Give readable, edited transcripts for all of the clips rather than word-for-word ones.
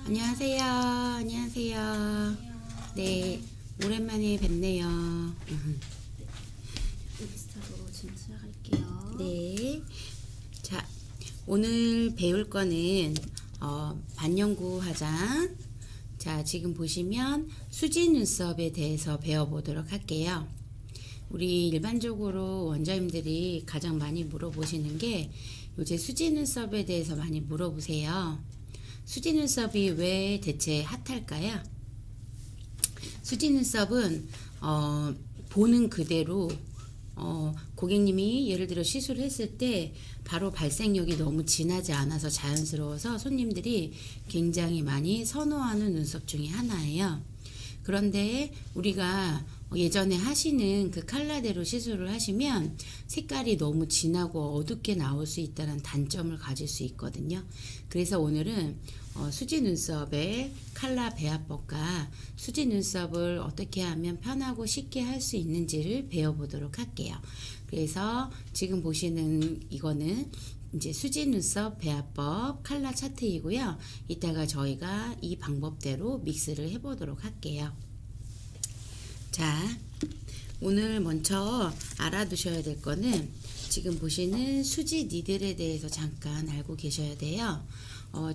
안녕하세요. 안녕하세요. 네, 오랜만에 뵙네요. 인스타로 지금 시작할게요. 네, 자, 오늘 배울 거는 반영구 화장. 자, 지금 보시면 수지 눈썹에 대해서 배워보도록 할게요. 우리 일반적으로 원장님들이 가장 많이 물어보시는 게 요새 수지 눈썹에 대해서 많이 물어보세요. 수지 눈썹이 왜 대체 핫할까요? 수지 눈썹은 보는 그대로 고객님이 예를 들어 시술을 했을 때 바로 발색력이 너무 진하지 않아서 자연스러워서 손님들이 굉장히 많이 선호하는 눈썹 중에 하나예요. 그런데 우리가 예전에 하시는 그 컬러대로 시술을 하시면 색깔이 너무 진하고 어둡게 나올 수 있다는 단점을 가질 수 있거든요. 그래서 오늘은 수지 눈썹의 컬러 배합법과 수지 눈썹을 어떻게 하면 편하고 쉽게 할 수 있는지를 배워보도록 할게요. 그래서 지금 보시는 이거는 이제 수지 눈썹 배합법 컬러 차트이고요. 이따가 저희가 이 방법대로 믹스를 해보도록 할게요. 자, 오늘 먼저 알아두셔야 될 거는 지금 보시는 수지 니들에 대해서 잠깐 알고 계셔야 돼요.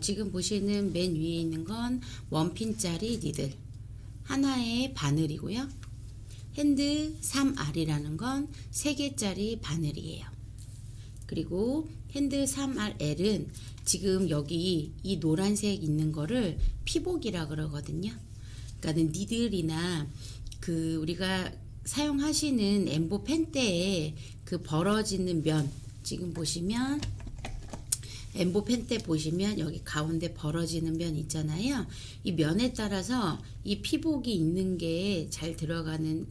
지금 보시는 맨 위에 있는 건 원핀짜리 니들 하나의 바늘이고요. 핸드 3R이라는 건 3개짜리 바늘이에요. 그리고 핸드 3RL은 지금 여기 이 노란색 있는 거를 피복이라 그러거든요. 그러니까 니들이나 그 우리가 사용하시는 엠보 펜대에 그 벌어지는 면, 지금 보시면 엠보 펜대 보시면 여기 가운데 벌어지는 면 있잖아요. 이 면에 따라서 이 피복이 있는 게 잘 들어가는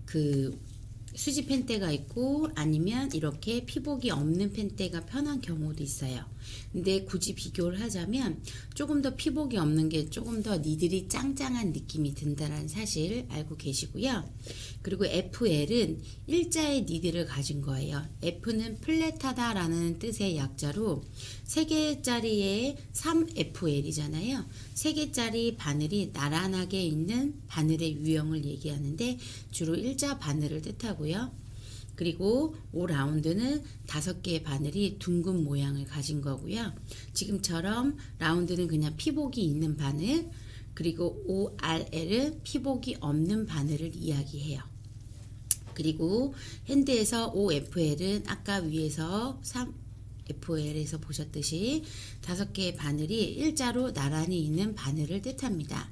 그 수지 펜대가 있고 아니면 이렇게 피복이 없는 펜대가 편한 경우도 있어요. 근데 굳이 비교를 하자면 조금 더 피복이 없는 게 조금 더 니들이 짱짱한 느낌이 든다는 사실 알고 계시고요. 그리고 FL은 일자의 니들을 가진 거예요. F는 플랫하다 라는 뜻의 약자로 3개짜리의 3FL이잖아요. 3개짜리 바늘이 나란하게 있는 바늘의 유형을 얘기하는데 주로 일자 바늘을 뜻하고요. 그리고 5라운드는 5개의 바늘이 둥근 모양을 가진 거고요. 지금처럼 라운드는 그냥 피복이 있는 바늘, 그리고 5RL은 피복이 없는 바늘을 이야기해요. 그리고 핸드에서 5FL은 아까 위에서 3FL에서 보셨듯이 5개의 바늘이 일자로 나란히 있는 바늘을 뜻합니다.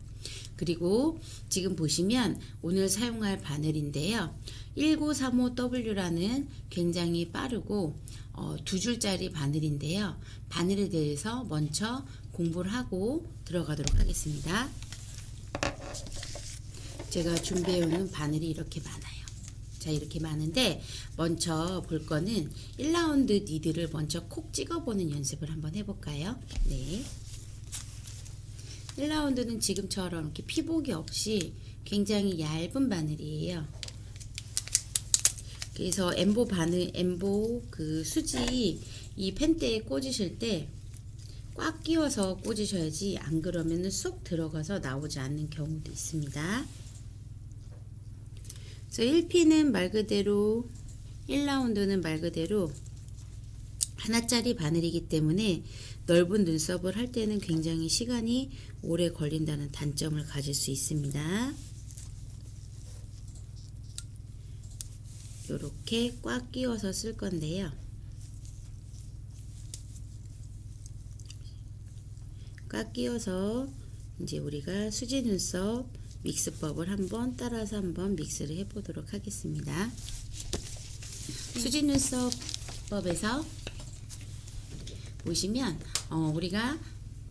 그리고 지금 보시면 오늘 사용할 바늘인데요. 1935W라는 굉장히 빠르고 2줄짜리 바늘인데요. 바늘에 대해서 먼저 공부를 하고 들어가도록 하겠습니다. 제가 준비해오는 바늘이 이렇게 많아요. 자, 이렇게 많은데 먼저 볼 거는 1라운드 니들을 먼저 콕 찍어보는 연습을 한번 해볼까요? 네. 1라운드는 지금처럼 이렇게 피복이 없이 굉장히 얇은 바늘이에요. 그래서 엠보 바늘, 엠보 그 수지 이 펜대에 꽂으실 때 꽉 끼워서 꽂으셔야지 안 그러면은 쏙 들어가서 나오지 않는 경우도 있습니다. 그래서 1P는 말 그대로 1라운드는 말 그대로 하나짜리 바늘이기 때문에 넓은 눈썹을 할 때는 굉장히 시간이 오래 걸린다는 단점을 가질 수 있습니다. 이렇게 꽉 끼워서 쓸 건데요. 꽉 끼워서 이제 우리가 수지 눈썹 믹스법을 한번 따라서 한번 믹스를 해 보도록 하겠습니다. 수지 눈썹법에서 보시면 우리가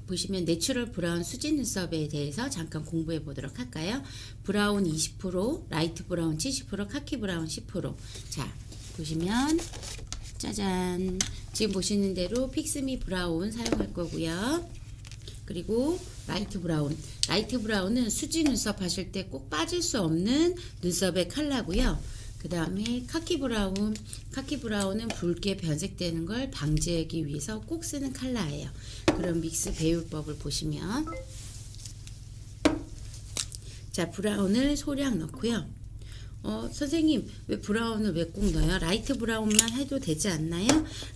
보시면 내추럴 브라운 수지 눈썹에 대해서 잠깐 공부해 보도록 할까요? 브라운 20%, 라이트 브라운 70%, 카키 브라운 10%. 자, 보시면 짜잔. 지금 보시는 대로 픽스미 브라운 사용할 거고요. 그리고 라이트 브라운. 라이트 브라운은 수지 눈썹 하실 때 꼭 빠질 수 없는 눈썹의 컬러고요. 그 다음에 카키 브라운. 카키 브라운은 붉게 변색되는 걸 방지하기 위해서 꼭 쓰는 컬러예요. 그럼 믹스 배율법을 보시면 자, 브라운을 소량 넣고요. 선생님, 왜 브라운을 왜 꼭 넣어요? 라이트 브라운만 해도 되지 않나요?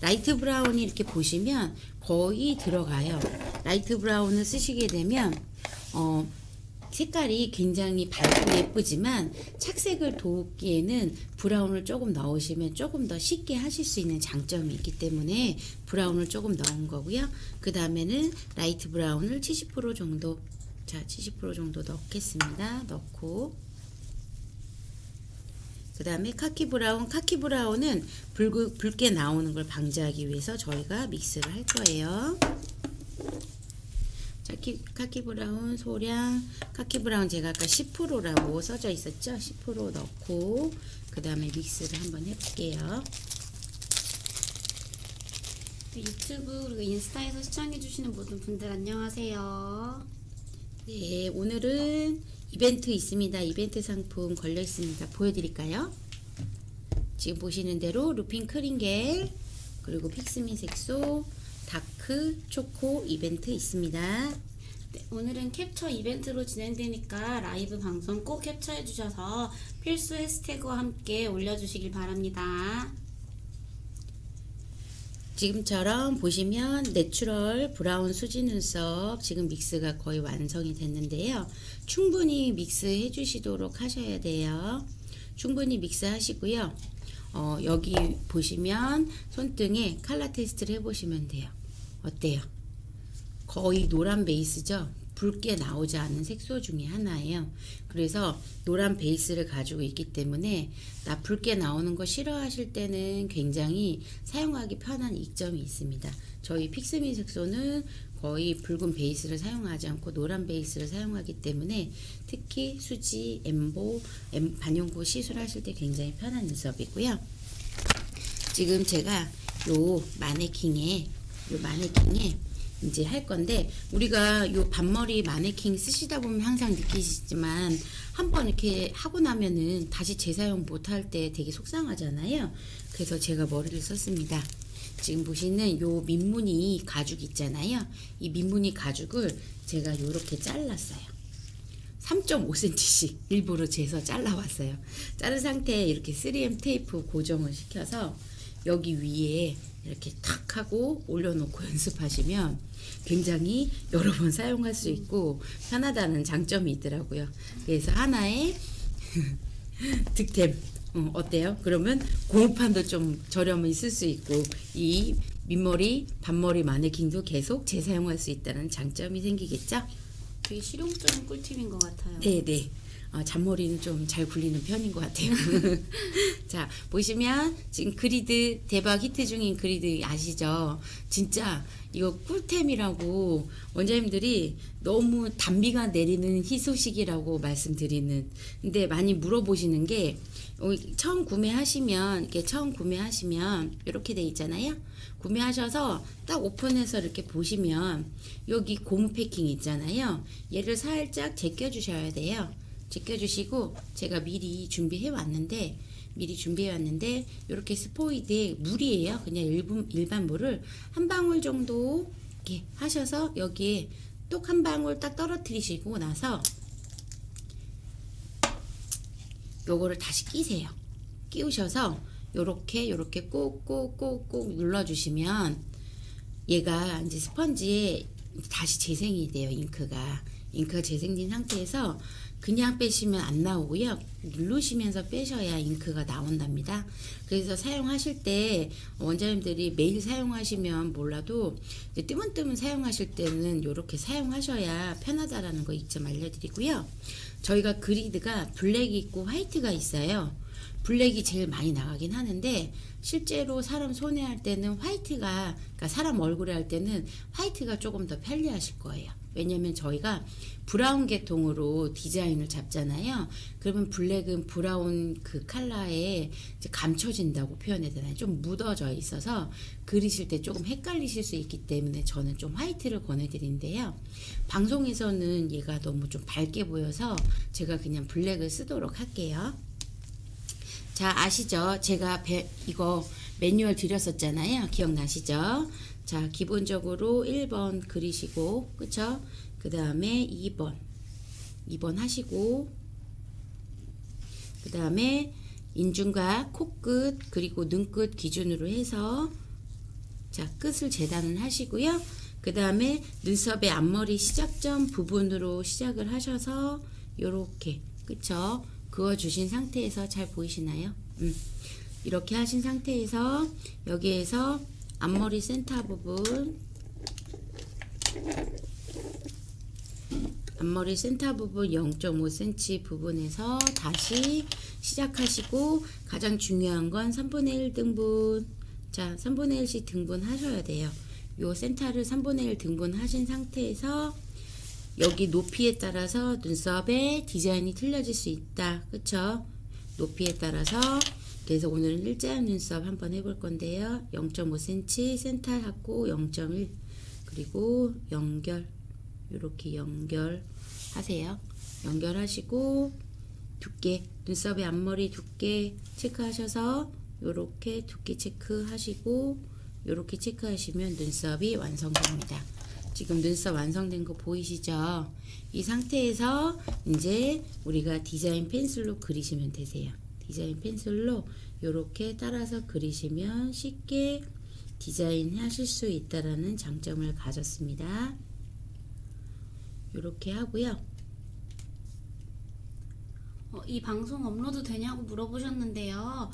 라이트 브라운이 이렇게 보시면 거의 들어가요. 라이트 브라운을 쓰시게 되면, 색깔이 굉장히 밝고 예쁘지만 착색을 돕기에는 브라운을 조금 넣으시면 조금 더 쉽게 하실 수 있는 장점이 있기 때문에 브라운을 조금 넣은 거고요. 그 다음에는 라이트 브라운을 70% 정도, 자, 70% 정도 넣겠습니다. 넣고, 그 다음에 카키 브라운은 붉게 나오는 걸 방지하기 위해서 저희가 믹스를 할 거예요. 자, 카키 브라운 소량, 카키 브라운 제가 아까 10%라고 써져 있었죠? 10% 넣고 그 다음에 믹스를 한번 해볼게요. 유튜브 그리고 인스타에서 시청해주시는 모든 분들 안녕하세요. 네, 오늘은 이벤트 있습니다. 이벤트 상품 걸려 있습니다. 보여드릴까요? 지금 보시는 대로 루핀 크링겔 그리고 픽스미 색소 다크 초코 이벤트 있습니다. 네, 오늘은 캡처 이벤트로 진행되니까 라이브 방송 꼭 캡처해 주셔서 필수 해시태그와 함께 올려주시길 바랍니다. 지금처럼 보시면 내추럴 브라운 수지 눈썹 지금 믹스가 거의 완성이 됐는데요. 충분히 믹스해 주시도록 하셔야 돼요. 충분히 믹스 하시고요. 여기 보시면 손등에 컬러 테스트를 해보시면 돼요. 어때요? 거의 노란 베이스죠? 붉게 나오지 않은 색소 중에 하나예요. 그래서 노란 베이스를 가지고 있기 때문에 나 붉게 나오는 거 싫어하실 때는 굉장히 사용하기 편한 이점이 있습니다. 저희 픽스미 색소는 거의 붉은 베이스를 사용하지 않고 노란 베이스를 사용하기 때문에 특히 수지, 엠보, 반영구 시술하실 때 굉장히 편한 눈썹이고요. 지금 제가 요 마네킹에 이제 할 건데, 우리가 요 반머리 마네킹 쓰시다 보면 항상 느끼시지만 한번 이렇게 하고 나면은 다시 재사용 못할 때 되게 속상하잖아요. 그래서 제가 머리를 썼습니다. 지금 보시는 요 민무늬 가죽 있잖아요. 이 민무늬 가죽을 제가 요렇게 잘랐어요. 3.5cm씩 일부러 재서 잘라왔어요. 자른 상태에 이렇게 3M 테이프 고정을 시켜서 여기 위에 이렇게 탁 하고 올려놓고 연습하시면 굉장히 여러 번 사용할 수 있고 편하다는 장점이 있더라고요. 그래서 하나의 득템. 어때요? 그러면 고무판도 좀 저렴히 쓸 수 있고 이 밑머리, 반머리 마네킹도 계속 재사용할 수 있다는 장점이 생기겠죠? 되게 실용적인 꿀팁인 것 같아요. 네네. 잔머리는 좀 잘 굴리는 편인 것 같아요. 자, 보시면 지금 그리드 대박 히트 중인 그리드 아시죠? 진짜 이거 꿀템이라고 원장님들이 너무 단비가 내리는 희소식이라고 말씀드리는. 근데 많이 물어보시는 게 처음 구매하시면 이렇게 돼 있잖아요. 구매하셔서 딱 오픈해서 이렇게 보시면 여기 고무 패킹 있잖아요. 얘를 살짝 제껴 주셔야 돼요. 제껴주시고 제가 미리 준비해 왔는데 이렇게 스포이드에 물이에요. 그냥 일반 물을 한 방울 정도 이렇게 하셔서 여기에 똑 한 방울 딱 떨어뜨리시고 나서 요거를 다시 끼세요. 끼우셔서 요렇게 꾹꾹꾹꾹 눌러주시면 얘가 이제 스펀지에 다시 재생이 돼요. 잉크가 재생된 상태에서 그냥 빼시면 안 나오고요. 누르시면서 빼셔야 잉크가 나온답니다. 그래서 사용하실 때 원장님들이 매일 사용하시면 몰라도 이제 뜨문뜨문 사용하실 때는 이렇게 사용하셔야 편하다라는 거 좀 알려드리고요. 저희가 그리드가 블랙이 있고 화이트가 있어요. 블랙이 제일 많이 나가긴 하는데 실제로 사람 손에 할 때는 화이트가, 그러니까 사람 얼굴에 할 때는 화이트가 조금 더 편리하실 거예요. 왜냐면 저희가 브라운 계통으로 디자인을 잡잖아요. 그러면 블랙은 브라운 그 컬러에 이제 감춰진다고 표현해야 되나요? 좀 묻어져 있어서 그리실 때 조금 헷갈리실 수 있기 때문에 저는 좀 화이트를 권해드리는데요. 방송에서는 얘가 너무 좀 밝게 보여서 제가 그냥 블랙을 쓰도록 할게요. 자, 아시죠? 제가 이거 매뉴얼 드렸었잖아요. 기억나시죠? 자, 기본적으로 1번 그리시고, 그쵸? 그 다음에 2번, 2번 하시고, 그 다음에 인중과 코끝 그리고 눈끝 기준으로 해서 자 끝을 재단을 하시고요. 그 다음에 눈썹의 앞머리 시작점 부분으로 시작을 하셔서 요렇게 그쵸? 그어주신 상태에서 잘 보이시나요? 이렇게 하신 상태에서 여기에서 앞머리 센터 부분 앞머리 센터 부분 0.5cm 부분에서 다시 시작하시고 가장 중요한 건 3분의 1 등분 자 3분의 1씩 등분 하셔야 돼요. 요 센터를 3분의 1 등분 하신 상태에서 여기 높이에 따라서 눈썹의 디자인이 틀려질 수 있다. 그쵸? 높이에 따라서 그래서 오늘은 일자형 눈썹 한번 해볼 건데요. 0.5cm 센터 하고 0.1 그리고 연결 이렇게 연결하세요. 연결하시고 두께 눈썹의 앞머리 두께 체크하셔서 요렇게 두께 체크하시고 요렇게 체크하시면 눈썹이 완성됩니다. 지금 눈썹 완성된 거 보이시죠? 이 상태에서 이제 우리가 디자인 펜슬로 그리시면 되세요. 디자인 펜슬로 요렇게 따라서 그리시면 쉽게 디자인 하실 수 있다라는 장점을 가졌습니다. 요렇게 하고요. 이 방송 업로드 되냐고 물어보셨는데요.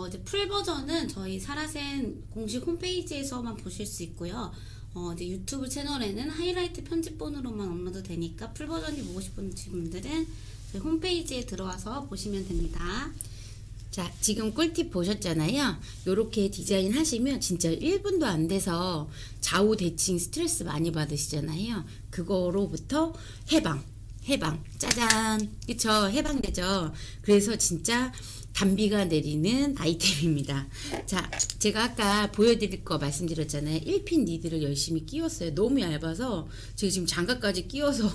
이제 풀 버전은 저희 사라센 공식 홈페이지에서만 보실 수 있고요. 이제 유튜브 채널에는 하이라이트 편집본으로만 업로드 되니까 풀 버전이 보고 싶은 분들은 저희 홈페이지에 들어와서 보시면 됩니다. 자, 지금 꿀팁 보셨잖아요. 요렇게 디자인 하시면 진짜 1분도 안 돼서 좌우 대칭 스트레스 많이 받으시잖아요. 그거로부터 해방. 짜잔. 그쵸? 해방되죠? 그래서 진짜 단비가 내리는 아이템입니다. 자, 제가 아까 보여드릴 거 말씀드렸잖아요. 1핀 니드를 열심히 끼웠어요. 너무 얇아서 제가 지금 장갑까지 끼워서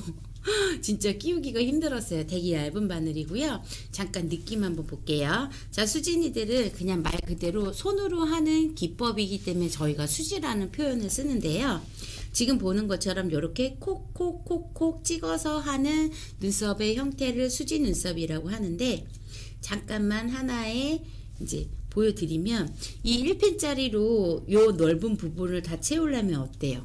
진짜 끼우기가 힘들었어요. 되게 얇은 바늘이고요. 잠깐 느낌 한번 볼게요. 자, 수지니들은 그냥 말 그대로 손으로 하는 기법이기 때문에 저희가 수지라는 표현을 쓰는데요. 지금 보는 것처럼 이렇게 콕콕콕콕 찍어서 하는 눈썹의 형태를 수지 눈썹이라고 하는데 잠깐만 하나에 이제 보여드리면 이 1핀짜리로 요 넓은 부분을 다 채우려면 어때요?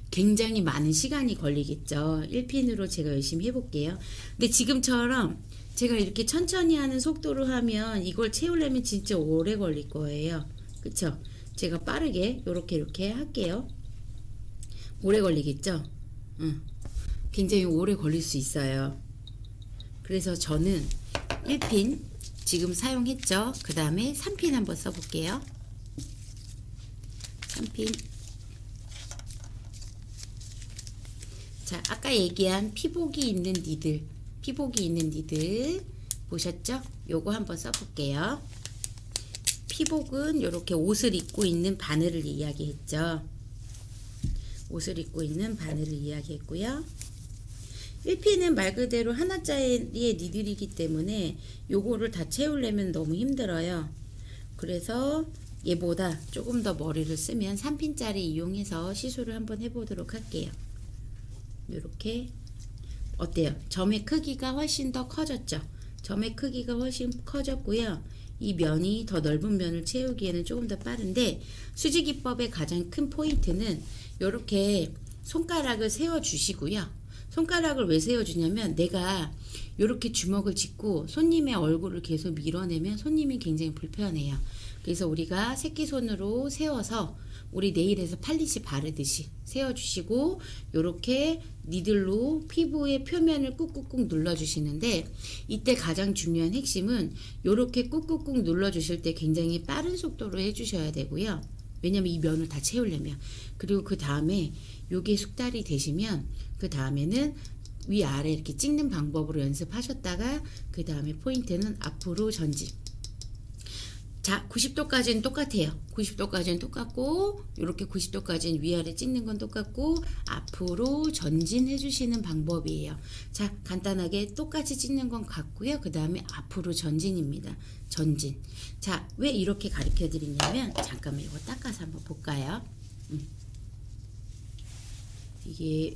굉장히 많은 시간이 걸리겠죠. 1핀으로 제가 열심히 해볼게요. 근데 지금처럼 제가 이렇게 천천히 하는 속도로 하면 이걸 채우려면 진짜 오래 걸릴 거예요. 그쵸? 제가 빠르게 이렇게 할게요. 오래 걸리겠죠? 굉장히 오래 걸릴 수 있어요. 그래서 저는 1핀 지금 사용했죠. 그 다음에 3핀 한번 써볼게요. 3핀. 자, 아까 얘기한 피복이 있는 니들 보셨죠? 요거 한번 써볼게요. 피복은 이렇게 옷을 입고 있는 바늘을 이야기했죠. 옷을 입고 있는 바늘을 이야기했고요. 1핀은 말 그대로 하나짜리의 니들이기 때문에 요거를 다 채우려면 너무 힘들어요. 그래서 얘보다 조금 더 머리를 쓰면 3핀짜리 이용해서 시술을 한번 해보도록 할게요. 요렇게 어때요? 점의 크기가 훨씬 더 커졌죠? 점의 크기가 훨씬 커졌고요. 이 면이 더 넓은 면을 채우기에는 조금 더 빠른데 수지 기법의 가장 큰 포인트는 이렇게 손가락을 세워 주시고요. 손가락을 왜 세워 주냐면 내가 이렇게 주먹을 쥐고 손님의 얼굴을 계속 밀어내면 손님이 굉장히 불편해요. 그래서 우리가 새끼손으로 세워서 우리 네일에서 팔리시 바르듯이 세워주시고 이렇게 니들로 피부의 표면을 꾹꾹꾹 눌러주시는데 이때 가장 중요한 핵심은 이렇게 꾹꾹꾹 눌러주실 때 굉장히 빠른 속도로 해주셔야 되고요. 왜냐면 이 면을 다 채우려면. 그리고 그 다음에 요게 숙달이 되시면 그 다음에는 위아래 이렇게 찍는 방법으로 연습하셨다가 그 다음에 포인트는 앞으로 전진. 자, 90도까지는 똑같아요. 90도까지는 똑같고 이렇게 90도까지는 위아래 찍는 건 똑같고 앞으로 전진해 주시는 방법이에요. 자, 간단하게 똑같이 찍는 건 같고요. 그 다음에 앞으로 전진입니다. 전진. 자, 왜 이렇게 가르쳐 드리냐면 잠깐만 이거 닦아서 한번 볼까요? 이게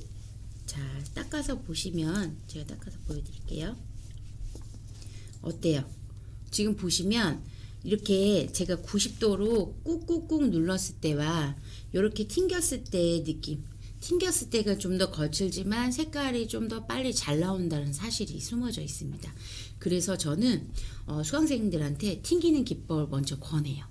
자, 닦아서 보시면 제가 닦아서 보여드릴게요. 어때요? 지금 보시면 이렇게 제가 90도로 꾹꾹꾹 눌렀을 때와 이렇게 튕겼을 때의 느낌, 튕겼을 때가 좀 더 거칠지만 색깔이 좀 더 빨리 잘 나온다는 사실이 숨어져 있습니다. 그래서 저는 수강생들한테 튕기는 기법을 먼저 권해요.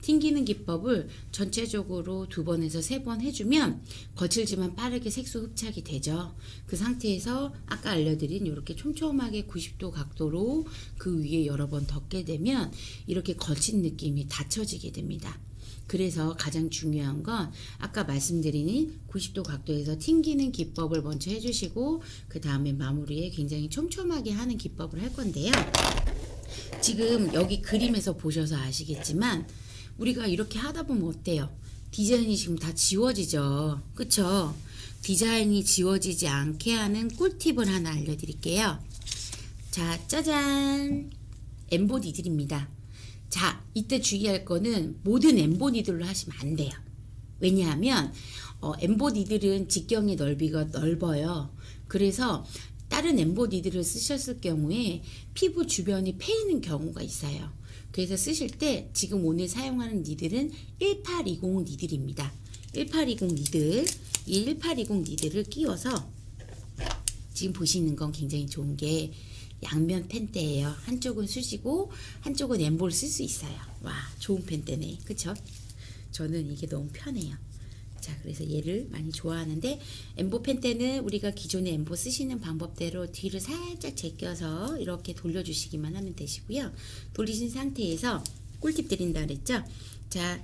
튕기는 기법을 전체적으로 2번에서 3번 해주면 거칠지만 빠르게 색소 흡착이 되죠. 그 상태에서 아까 알려드린 이렇게 촘촘하게 90도 각도로 그 위에 여러 번 덮게 되면 이렇게 거친 느낌이 닫혀지게 됩니다. 그래서 가장 중요한 건 아까 말씀드린 90도 각도에서 튕기는 기법을 먼저 해주시고 그 다음에 마무리에 굉장히 촘촘하게 하는 기법을 할 건데요. 지금 여기 그림에서 보셔서 아시겠지만 우리가 이렇게 하다 보면 어때요? 디자인이 지금 다 지워지죠. 그쵸? 디자인이 지워지지 않게 하는 꿀팁을 하나 알려드릴게요. 자, 짜잔! 엠보 니들입니다. 자, 이때 주의할 거는 모든 엠보 니들로 하시면 안 돼요. 왜냐하면 엠보 니들은 직경의 넓이가 넓어요. 그래서 다른 엠보 니들을 쓰셨을 경우에 피부 주변이 패이는 경우가 있어요. 그래서 쓰실 때 지금 오늘 사용하는 니들은 1820 니들입니다. 1820 니들, 이 1820 니들을 끼워서 지금 보시는 건 굉장히 좋은 게 양면 펜대예요. 한쪽은 수지고 한쪽은 엠보를 쓸 수 있어요. 와, 좋은 펜대네. 그쵸? 저는 이게 너무 편해요. 자, 그래서 얘를 많이 좋아하는데 엠보 펜대는 우리가 기존에 엠보 쓰시는 방법대로 뒤를 살짝 제껴서 이렇게 돌려주시기만 하면 되시고요. 돌리신 상태에서 꿀팁 드린다 그랬죠? 자,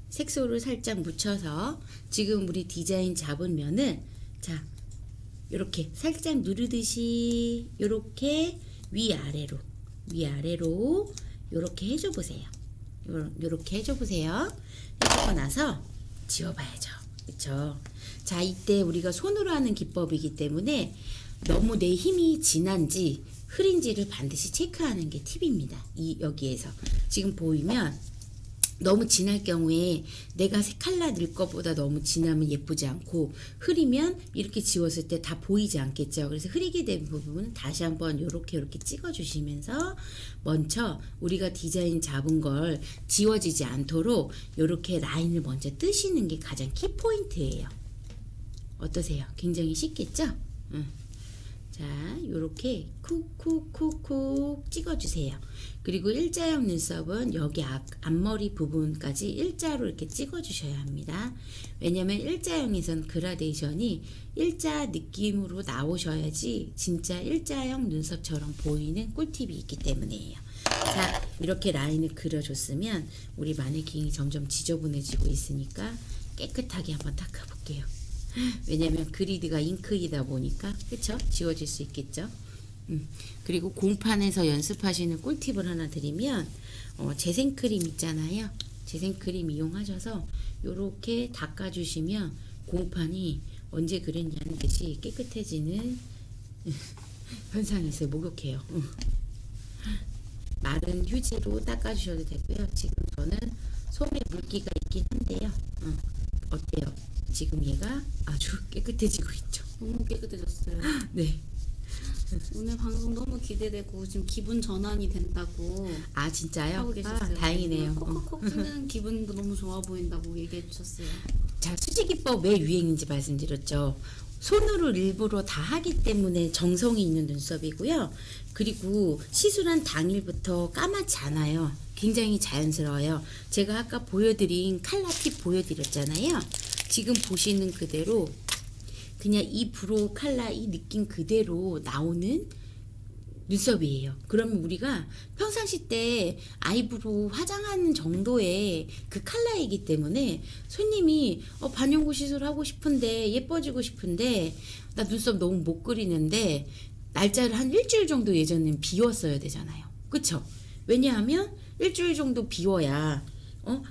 색소를 살짝 묻혀서 지금 우리 디자인 잡은 면은 자, 이렇게 살짝 누르듯이 이렇게 위아래로 이렇게 해줘 보세요. 이렇게 해줘 보세요. 해주고 나서 지워봐야죠. 그쵸? 자, 이때 우리가 손으로 하는 기법이기 때문에 너무 내 힘이 진한지 흐린지를 반드시 체크하는 게 팁입니다. 여기에서 지금 보이면 너무 진할 경우에 내가 칼라 넣을 것보다 너무 진하면 예쁘지 않고 흐리면 이렇게 지웠을 때 다 보이지 않겠죠. 그래서 흐리게 된 부분은 다시 한번 이렇게 찍어 주시면서 먼저 우리가 디자인 잡은 걸 지워지지 않도록 이렇게 라인을 먼저 뜨시는 게 가장 키포인트예요. 어떠세요? 굉장히 쉽겠죠? 자, 요렇게 쿡쿡쿡쿡 찍어주세요. 그리고 일자형 눈썹은 여기 앞머리 부분까지 일자로 이렇게 찍어주셔야 합니다. 왜냐면 일자형에선 그라데이션이 일자 느낌으로 나오셔야지 진짜 일자형 눈썹처럼 보이는 꿀팁이 있기 때문이에요. 자, 이렇게 라인을 그려줬으면 우리 마네킹이 점점 지저분해지고 있으니까 깨끗하게 한번 닦아볼게요. 왜냐면 그리드가 잉크이다 보니까 그쵸? 지워질 수 있겠죠. 그리고 공판에서 연습하시는 꿀팁을 하나 드리면 재생크림 있잖아요. 재생크림 이용하셔서 요렇게 닦아주시면 공판이 언제 그랬냐는 듯이 깨끗해지는 현상이 있어요. 목욕해요. 마른 휴지로 닦아주셔도 되고요. 지금 저는 손에 물기가 있긴 한데요. 어때요? 지금 얘가 아주 깨끗해지고 있죠. 너무 깨끗해졌어요. 네. 오늘 방송 너무 기대되고 지금 기분 전환이 된다고 아, 진짜요? 하고 계셨어요. 다행이네요. 콕콕콕 찌는 기분도 너무 좋아 보인다고 얘기해 주셨어요. 자, 수지기법 왜 유행인지 말씀드렸죠. 손으로 일부러 다 하기 때문에 정성이 있는 눈썹이고요. 그리고 시술한 당일부터 까맣지 않아요. 굉장히 자연스러워요. 제가 아까 보여드린 칼라 팁 보여드렸잖아요. 지금 보시는 그대로 그냥 이 브로우 칼라 이 느낌 그대로 나오는 눈썹이에요. 그러면 우리가 평상시 때 아이브로우 화장하는 정도의 그 칼라이기 때문에 손님이 반영구 시술 하고 싶은데 예뻐지고 싶은데 나 눈썹 너무 못 그리는데 날짜를 한 일주일 정도 예전엔 비웠어야 되잖아요. 그쵸? 왜냐하면 일주일 정도 비워야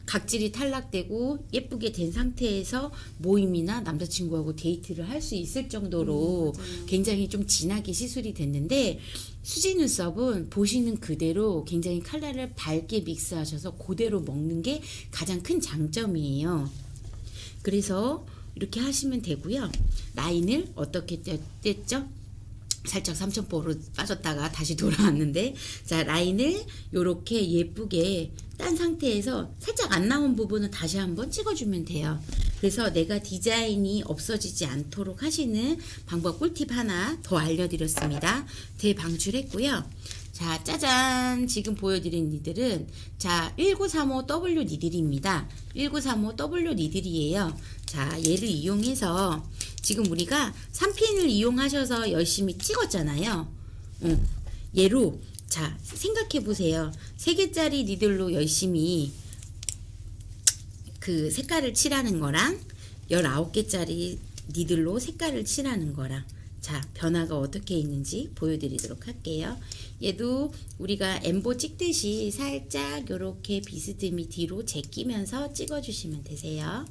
각질이 탈락되고 예쁘게 된 상태에서 모임이나 남자친구하고 데이트를 할 수 있을 정도로 굉장히 좀 진하게 시술이 됐는데 수지 눈썹은 보시는 그대로 굉장히 컬러를 밝게 믹스하셔서 그대로 먹는 게 가장 큰 장점이에요. 그래서 이렇게 하시면 되고요. 라인을 어떻게 뗐죠? 살짝 삼천포로 빠졌다가 다시 돌아왔는데, 자, 라인을 요렇게 예쁘게 딴 상태에서 살짝 안 나온 부분은 다시 한번 찍어주면 돼요. 그래서 내가 디자인이 없어지지 않도록 하시는 방법 꿀팁 하나 더 알려드렸습니다. 대방출했고요. 자, 짜잔! 지금 보여드린 니들은, 자, 1935W 니들입니다. 1935W 니들이에요. 자, 얘를 이용해서 지금 우리가 3핀을 이용하셔서 열심히 찍었잖아요. 얘로, 자, 생각해 보세요. 3개짜리 니들로 열심히 그 색깔을 칠하는 거랑 19개짜리 니들로 색깔을 칠하는 거랑, 자, 변화가 어떻게 있는지 보여드리도록 할게요. 얘도 우리가 엠보 찍듯이 살짝 요렇게 비스듬히 뒤로 제끼면서 찍어주시면 되세요.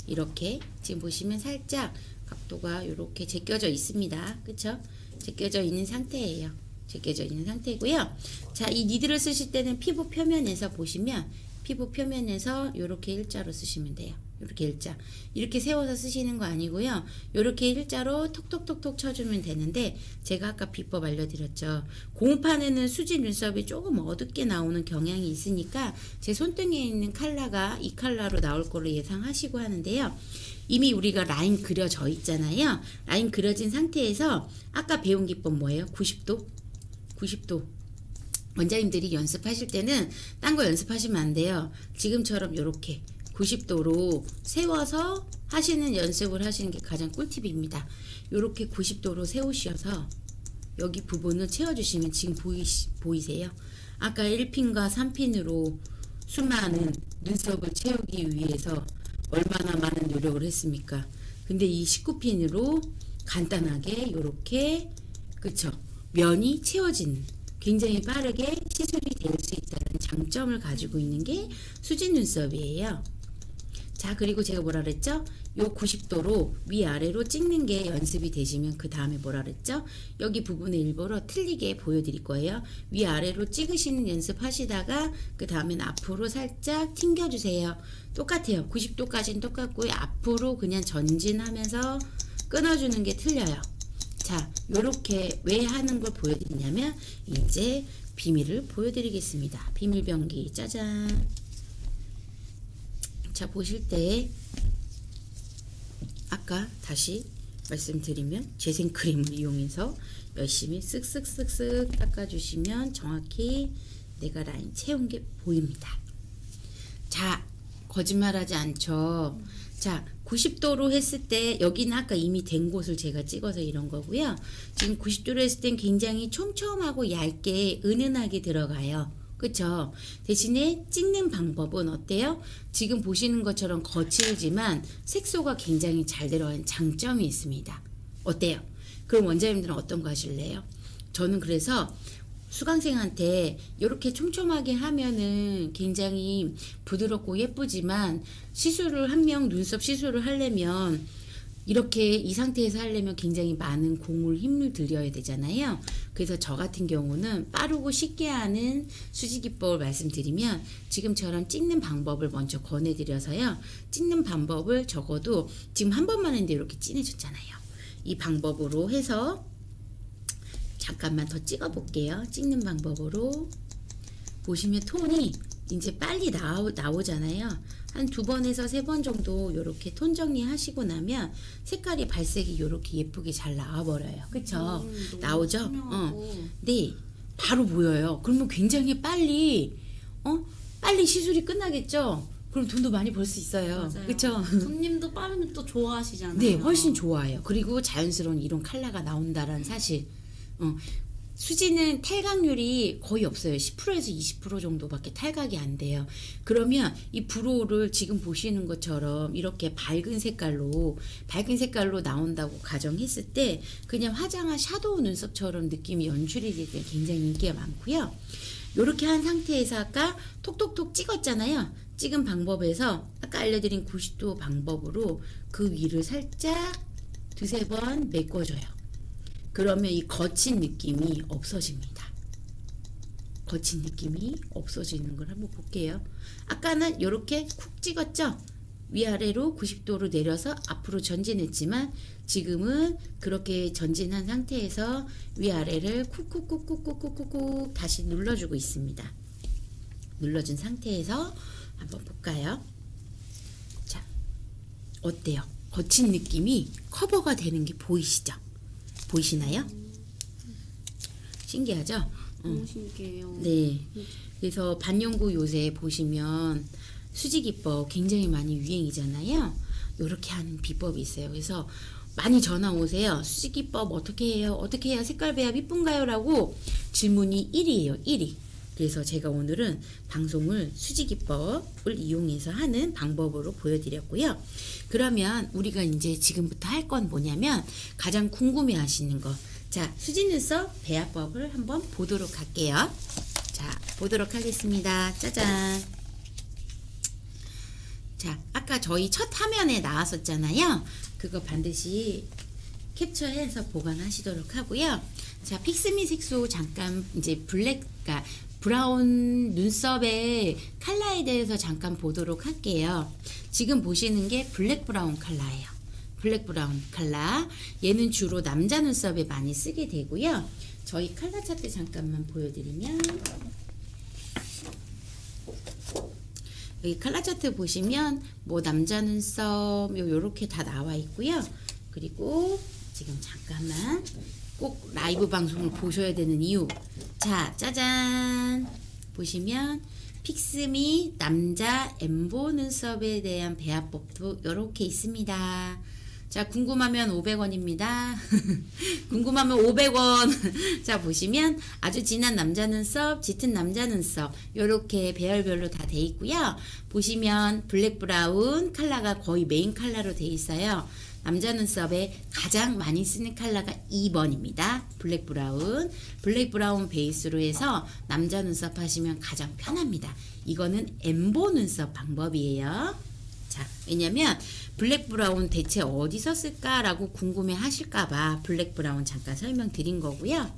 이렇게 지금 보시면 살짝 각도가 요렇게 제껴져 있습니다. 그쵸? 제껴져 있는 상태예요. 제껴져 있는 상태고요. 자, 이 니들을 쓰실 때는 피부 표면에서 보시면 피부 표면에서 요렇게 일자로 쓰시면 돼요. 이렇게 일자. 이렇게 세워서 쓰시는 거 아니고요. 이렇게 일자로 톡톡톡톡 쳐주면 되는데, 제가 아까 비법 알려드렸죠. 고무판에는 수지 눈썹이 조금 어둡게 나오는 경향이 있으니까 제 손등에 있는 컬러가 이 컬러로 나올 걸로 예상하시고 하는데요. 이미 우리가 라인 그려져 있잖아요. 라인 그려진 상태에서 아까 배운 기법 뭐예요? 90도? 90도. 원장님들이 연습하실 때는 딴 거 연습하시면 안 돼요. 지금처럼 이렇게 90도로 세워서 하시는 연습을 하시는 게 가장 꿀팁입니다. 이렇게 90도로 세우셔서 여기 부분을 채워주시면 지금 보이세요? 아까 1핀과 3핀으로 수많은 눈썹을 채우기 위해서 얼마나 많은 노력을 했습니까? 근데 이 19핀으로 간단하게 이렇게, 그쵸? 면이 채워지는, 굉장히 빠르게 시술이 될 수 있다는 장점을 가지고 있는 게 수진 눈썹이에요. 자, 그리고 제가 뭐라 그랬죠? 요 90도로 위아래로 찍는 게 연습이 되시면 그 다음에 뭐라 그랬죠? 여기 부분에 일부러 틀리게 보여드릴 거예요. 위아래로 찍으시는 연습 하시다가 그 다음엔 앞으로 살짝 튕겨주세요. 똑같아요. 90도까지는 똑같고요. 앞으로 그냥 전진하면서 끊어주는 게 틀려요. 자, 요렇게 왜 하는 걸 보여드리냐면 이제 비밀을 보여드리겠습니다. 비밀 병기 짜잔. 자, 보실 때 아까 다시 말씀드리면 재생크림을 이용해서 열심히 쓱쓱쓱쓱 닦아주시면 정확히 내가 라인 채운 게 보입니다. 자, 거짓말하지 않죠. 자, 90도로 했을 때 여기는 아까 이미 된 곳을 제가 찍어서 이런 거고요. 지금 90도로 했을 땐 굉장히 촘촘하고 얇게 은은하게 들어가요. 그쵸? 대신에 찍는 방법은 어때요? 지금 보시는 것처럼 거칠지만 색소가 굉장히 잘 들어간 장점이 있습니다. 어때요? 그럼 원장님들은 어떤 거 하실래요? 저는 그래서 수강생한테 이렇게 촘촘하게 하면은 굉장히 부드럽고 예쁘지만 시술을 한 명 눈썹 시술을 하려면 이렇게 이 상태에서 하려면 굉장히 많은 공을 힘을 들여야 되잖아요. 그래서 저 같은 경우는 빠르고 쉽게 하는 수지 기법을 말씀드리면 지금처럼 찍는 방법을 먼저 권해드려서요. 찍는 방법을 적어도 지금 한 번만 했는데 이렇게 진해졌잖아요. 이 방법으로 해서 잠깐만 더 찍어 볼게요. 찍는 방법으로 보시면 톤이 이제 빨리 나오잖아요. 한 2번에서 3번 정도 이렇게 톤 정리하시고 나면 색깔이 발색이 이렇게 예쁘게 잘 나와버려요. 그쵸? 나오죠? 네, 바로 보여요. 그러면 굉장히 빨리 시술이 끝나겠죠? 그럼 돈도 많이 벌 수 있어요. 맞아요. 그쵸? 손님도 빠르면 또 좋아하시잖아요. 네, 훨씬 좋아요. 그리고 자연스러운 이런 컬러가 나온다는 사실. 수지는 탈각률이 거의 없어요. 10%에서 20% 정도밖에 탈각이 안 돼요. 그러면 이 브로우를 지금 보시는 것처럼 이렇게 밝은 색깔로 나온다고 가정했을 때 그냥 화장한 샤도우 눈썹처럼 느낌이 연출이 될 때 굉장히 인기가 많고요. 이렇게 한 상태에서 아까 톡톡톡 찍었잖아요. 찍은 방법에서 아까 알려드린 90도 방법으로 그 위를 살짝 2-3번 메꿔줘요. 그러면 이 거친 느낌이 없어집니다. 거친 느낌이 없어지는 걸 한번 볼게요. 아까는 이렇게 쿡 찍었죠? 위아래로 90도로 내려서 앞으로 전진했지만 지금은 그렇게 전진한 상태에서 위아래를 쿡쿡쿡쿡쿡쿡쿡 다시 눌러주고 있습니다. 눌러준 상태에서 한번 볼까요? 자, 어때요? 거친 느낌이 커버가 되는 게 보이시죠? 보이시나요? 신기하죠? 너무 신기해요. 네. 그래서 반영구 요새 보시면 수지 기법 굉장히 많이 유행이잖아요. 이렇게 하는 비법이 있어요. 그래서 많이 전화 오세요. 수지 기법 어떻게 해요? 어떻게 해야 색깔 배합 이쁜가요? 라고 질문이 1위예요. 1위. 그래서 제가 오늘은 방송을 수지 기법을 이용해서 하는 방법으로 보여드렸고요. 그러면 우리가 이제 지금부터 할 건 뭐냐면 가장 궁금해 하시는 거. 자, 수지 눈썹 배합법을 한번 보도록 할게요. 자, 보도록 하겠습니다. 짜잔. 자, 아까 저희 첫 화면에 나왔었잖아요. 그거 반드시 캡처해서 보관하시도록 하고요. 자, 픽스미 색소 잠깐 이제 그러니까 브라운 눈썹의 컬러에 대해서 잠깐 보도록 할게요. 지금 보시는 게 블랙 브라운 컬러예요. 블랙 브라운 컬러. 얘는 주로 남자 눈썹에 많이 쓰게 되고요. 저희 컬러 차트 잠깐만 보여드리면 여기 컬러 차트 보시면 뭐 남자 눈썹 요렇게 다 나와 있고요. 그리고 지금 잠깐만 꼭 라이브 방송을 보셔야 되는 이유. 자, 짜잔. 보시면 픽스미 남자 엠보 눈썹에 대한 배합법도 이렇게 있습니다. 자, 궁금하면 500원입니다. 궁금하면 500원. 자, 보시면 아주 진한 남자 눈썹, 짙은 남자 눈썹 요렇게 배열별로 다 돼 있고요. 보시면 블랙 브라운 컬러가 거의 메인 컬러로 돼 있어요. 남자 눈썹에 가장 많이 쓰는 컬러가 2번입니다. 블랙 브라운. 블랙 브라운 베이스로 해서 남자 눈썹 하시면 가장 편합니다. 이거는 엠보 눈썹 방법이에요. 자, 왜냐면 블랙 브라운 대체 어디서 쓸까라고 궁금해 하실까봐 블랙 브라운 잠깐 설명드린 거고요.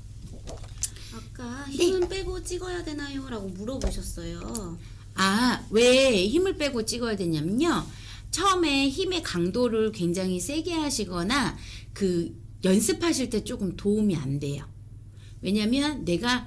아까 힘은 빼고 찍어야 되나요? 라고 물어보셨어요. 아, 왜 힘을 빼고 찍어야 되냐면요. 처음에 힘의 강도를 굉장히 세게 하시거나 그 연습하실 때 조금 도움이 안 돼요. 왜냐면 내가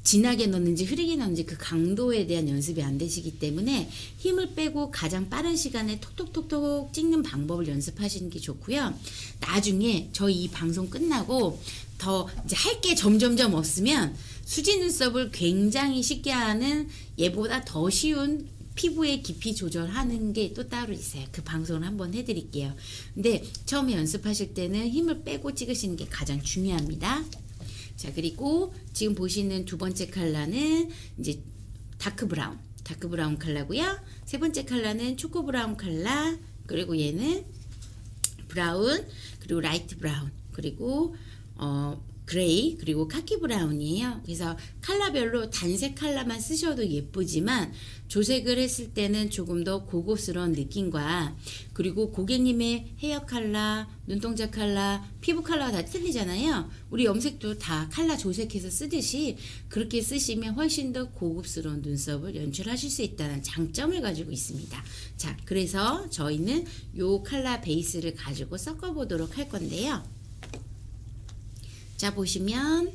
진하게 넣는지 흐리게 넣는지 그 강도에 대한 연습이 안 되시기 때문에 힘을 빼고 가장 빠른 시간에 톡톡톡톡 찍는 방법을 연습하시는 게 좋고요. 나중에 저희 이 방송 끝나고 더 이제 할 게 점점점 없으면 수지 눈썹을 굉장히 쉽게 하는 얘보다 더 쉬운 피부의 깊이 조절하는 게 또 따로 있어요. 그 방송을 한번 해드릴게요. 근데 처음에 연습하실 때는 힘을 빼고 찍으시는 게 가장 중요합니다. 자, 그리고 지금 보시는 두 번째 컬러는 이제 다크 브라운 컬러고요. 세 번째 컬러는 초코 브라운 컬러, 그리고 얘는 브라운, 그리고 라이트 브라운, 그리고 그레이, 그리고 카키 브라운이에요. 그래서 컬러별로 단색 컬러만 쓰셔도 예쁘지만 조색을 했을 때는 조금 더 고급스러운 느낌과, 그리고 고객님의 헤어 컬러, 눈동자 컬러, 피부 컬러가 다 틀리잖아요. 우리 염색도 다 컬러 조색해서 쓰듯이 그렇게 쓰시면 훨씬 더 고급스러운 눈썹을 연출하실 수 있다는 장점을 가지고 있습니다. 자, 그래서 저희는 요 컬러 베이스를 가지고 섞어보도록 할 건데요. 자, 보시면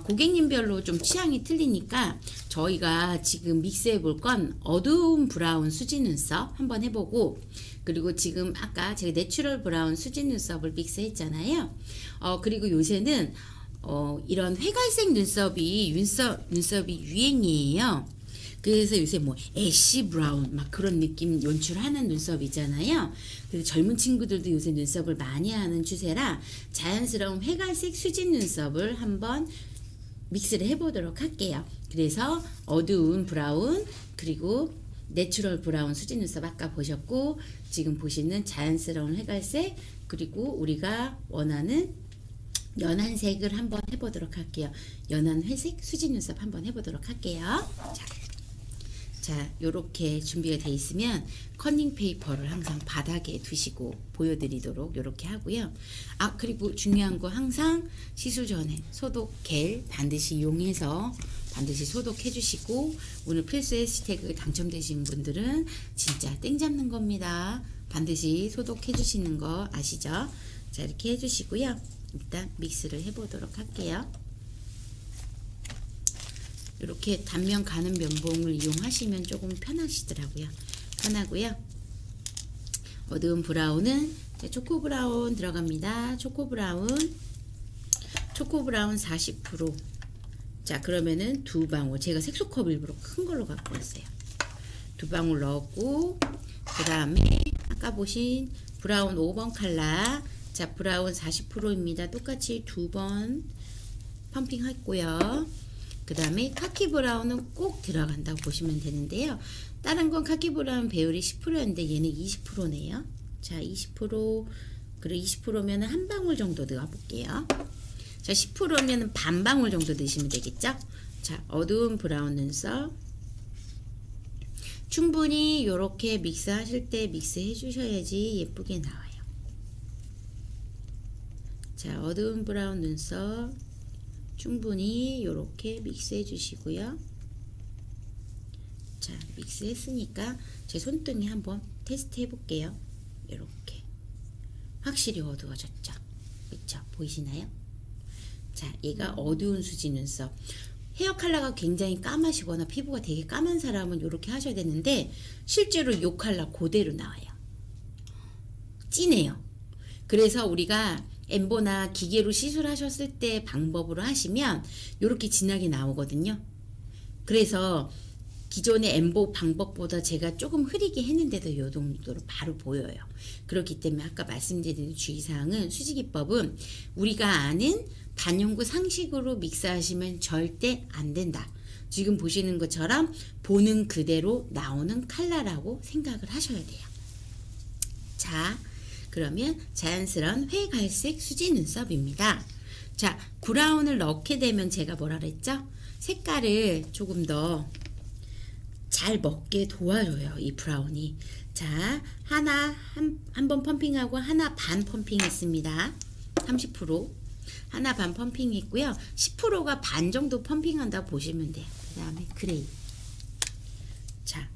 고객님별로 좀 취향이 틀리니까 저희가 지금 믹스해 볼 건 어두운 브라운 수지 눈썹 한번 해보고, 그리고 지금 아까 제가 내추럴 브라운 수지 눈썹을 믹스했잖아요. 그리고 요새는 이런 회갈색 눈썹이 유행이에요. 그래서 요새 뭐 애쉬 브라운 막 그런 느낌 연출하는 눈썹이잖아요. 그래서 젊은 친구들도 요새 눈썹을 많이 하는 추세라 자연스러운 회갈색 수진 눈썹을 한번 믹스를 해보도록 할게요. 그래서 어두운 브라운, 그리고 내추럴 브라운 수진 눈썹 아까 보셨고, 지금 보시는 자연스러운 회갈색, 그리고 우리가 원하는 연한 색을 한번 해보도록 할게요. 연한 회색 수진 눈썹 한번 해보도록 할게요. 자, 자, 요렇게 준비가 돼 있으면 컨닝 페이퍼를 항상 바닥에 두시고 보여드리도록 요렇게 하고요. 아, 그리고 중요한 거 항상 시술 전에 소독 겔 반드시 이용해서 반드시 소독해 주시고, 오늘 필수 해시태그 당첨되신 분들은 진짜 땡 잡는 겁니다. 반드시 소독해 주시는 거 아시죠? 자, 이렇게 해 주시고요. 일단 믹스를 해 보도록 할게요. 이렇게 단면 가는 면봉을 이용하시면 조금 편하시더라고요. 편하고요. 어두운 브라운은 초코 브라운 들어갑니다. 초코 브라운 40%. 자, 그러면은 두 방울, 제가 색소컵 일부러 큰 걸로 갖고 왔어요. 두 방울 넣었고, 그 다음에 아까 보신 브라운 5번 컬러, 자, 브라운 40%입니다. 똑같이 두 번 펌핑 했고요. 그 다음에 카키 브라운은 꼭 들어간다고 보시면 되는데요. 다른 건 카키 브라운 배율이 10%였는데 얘는 20%네요. 자, 20%, 그리고 20%면 한 방울 정도 넣어 볼게요. 자, 10%면 반 방울 정도 넣으시면 되겠죠? 자, 어두운 브라운 눈썹. 충분히 이렇게 믹스하실 때 믹스해 주셔야지 예쁘게 나와요. 자, 어두운 브라운 눈썹 충분히 이렇게 믹스해 주시고요. 자, 믹스했으니까 제 손등에 한번 테스트 해 볼게요. 이렇게 확실히 어두워졌죠? 그쵸? 보이시나요? 자, 얘가 어두운 수지 눈썹. 헤어 컬러가 굉장히 까마시거나 피부가 되게 까만 사람은 이렇게 하셔야 되는데, 실제로 이 컬러 그대로 나와요. 진해요. 그래서 우리가 엠보나 기계로 시술하셨을 때 방법으로 하시면 이렇게 진하게 나오거든요. 그래서 기존의 엠보 방법보다 제가 조금 흐리게 했는데도 이 정도로 바로 보여요. 그렇기 때문에 아까 말씀드린 주의사항은, 수지기법은 우리가 아는 반영구 상식으로 믹스하시면 절대 안 된다. 지금 보시는 것처럼 보는 그대로 나오는 컬러라고 생각을 하셔야 돼요. 자, 그러면 자연스러운 회갈색 수지 눈썹입니다. 자, 브라운을 넣게 되면 제가 뭐라 그랬죠? 색깔을 조금 더 잘 먹게 도와줘요, 이 브라운이. 자, 한 번 펌핑하고 하나 반 펌핑 했습니다. 30%. 하나 반 펌핑 했고요. 10%가 반 정도 펌핑한다고 보시면 돼요. 그 다음에 그레이. 자,